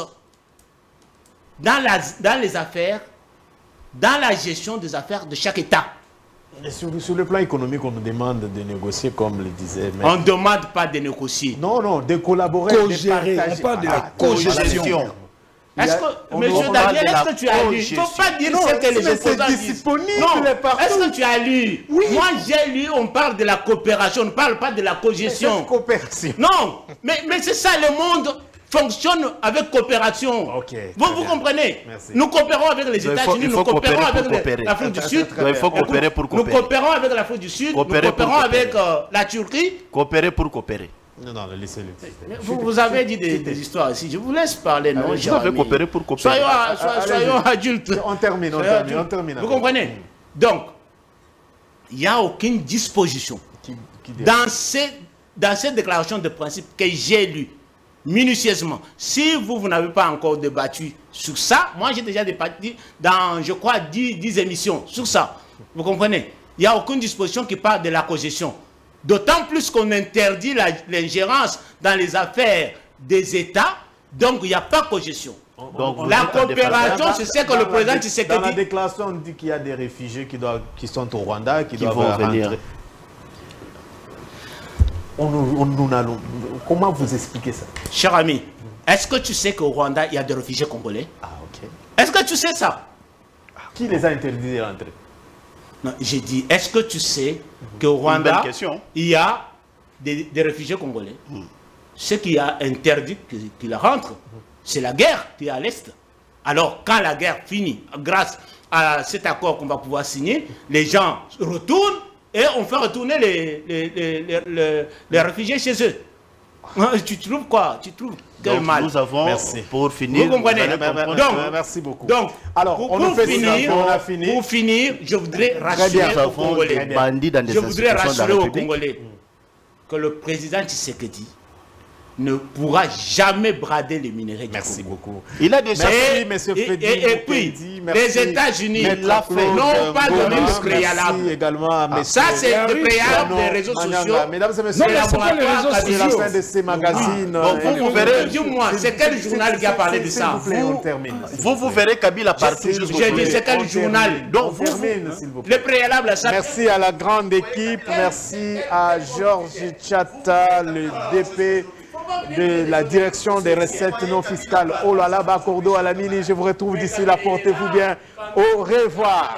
D: dans les affaires, dans la gestion des affaires de chaque État.
A: Et sur le plan économique, on nous demande de négocier, comme le disait...
D: On ne demande pas de négocier.
A: Non, de collaborer, de partager.
C: On parle de la co-gestion.
D: Est-ce que, monsieur Daniel, est-ce que tu as lu? Il ne faut pas dire ce que les opposants disent. Non, est-ce que tu as lu? Oui. Moi, j'ai lu, on parle de la coopération, on ne parle pas de la co-gestion.
A: Coopération.
D: Non, mais c'est ça, le monde fonctionne avec coopération.
A: Okay,
D: vous comprenez?
A: Merci.
D: Nous coopérons avec les États-Unis, nous coopérons avec l'Afrique du Sud.
B: Il faut coopérer pour coopérer.
D: Nous coopérons avec l'Afrique du Sud, nous coopérons avec la Turquie.
B: Coopérer pour coopérer.
A: Non, laissez-le.
D: Vous avez dit des histoires ici. Je vous laisse parler. Non,
B: vous avez coopéré pour coopérer.
D: Soyons adultes.
A: On termine.
D: Vous comprenez? Donc, il n'y a aucune disposition dans cette déclaration de principe que j'ai lue minutieusement. Si vous n'avez pas encore débattu sur ça, moi j'ai déjà débattu dans, je crois, 10 émissions sur ça. Vous comprenez? Il n'y a aucune disposition qui parle de la cogestion. D'autant plus qu'on interdit l'ingérence dans les affaires des États, donc il n'y a pas cogestion. Donc, la coopération, c'est ce que le président Tshisekedi...
A: Dans la déclaration, on dit qu'il y a des réfugiés qui sont au Rwanda, qui doivent venir. Comment vous expliquez ça?
D: Cher ami, est-ce que tu sais qu'au Rwanda, il y a des réfugiés congolais?
A: Ah, ok.
D: Est-ce que tu sais ça?
A: Qui les a interdits de rentrer?
D: Non, j'ai dit, est-ce que tu sais qu'au Rwanda, il y a des réfugiés congolais? Ce qui a interdit qu'ils rentrent, c'est la guerre qui est à l'Est. Alors, quand la guerre finit, grâce à cet accord qu'on va pouvoir signer, les gens retournent et on fait retourner les réfugiés chez eux. Tu trouves quoi? Tu trouves quel mal?
B: Nous avons, pour finir,
D: vous comprenez? Donc,
A: merci beaucoup.
D: Donc,
A: alors,
D: pour finir, je voudrais rassurer aux Congolais. Je voudrais rassurer aux Congolais que le président Tshisekedi ne pourra jamais brader les minerais du Congo.
A: Merci beaucoup.
B: Il a déjà
A: fait, M. Freddy.
D: Et puis, les États-Unis n'ont pas donné le préalable. Ça, c'est le préalable des réseaux sociaux.
A: Mesdames et messieurs,
C: c'est pas les réseaux sociaux.
A: C'est la fin de ces magazines.
D: Vous verrez, dis-moi, c'est quel journal qui a parlé de ça?
B: Vous verrez Kabila partout.
D: J'ai dit, c'est quel journal? Donc, le préalable à ça.
A: Merci à la grande équipe. Merci à Georges Tchata, le DP de la direction des recettes non fiscales. Oh là là, Bakordo à la mini, je vous retrouve d'ici là, portez-vous bien. Au revoir.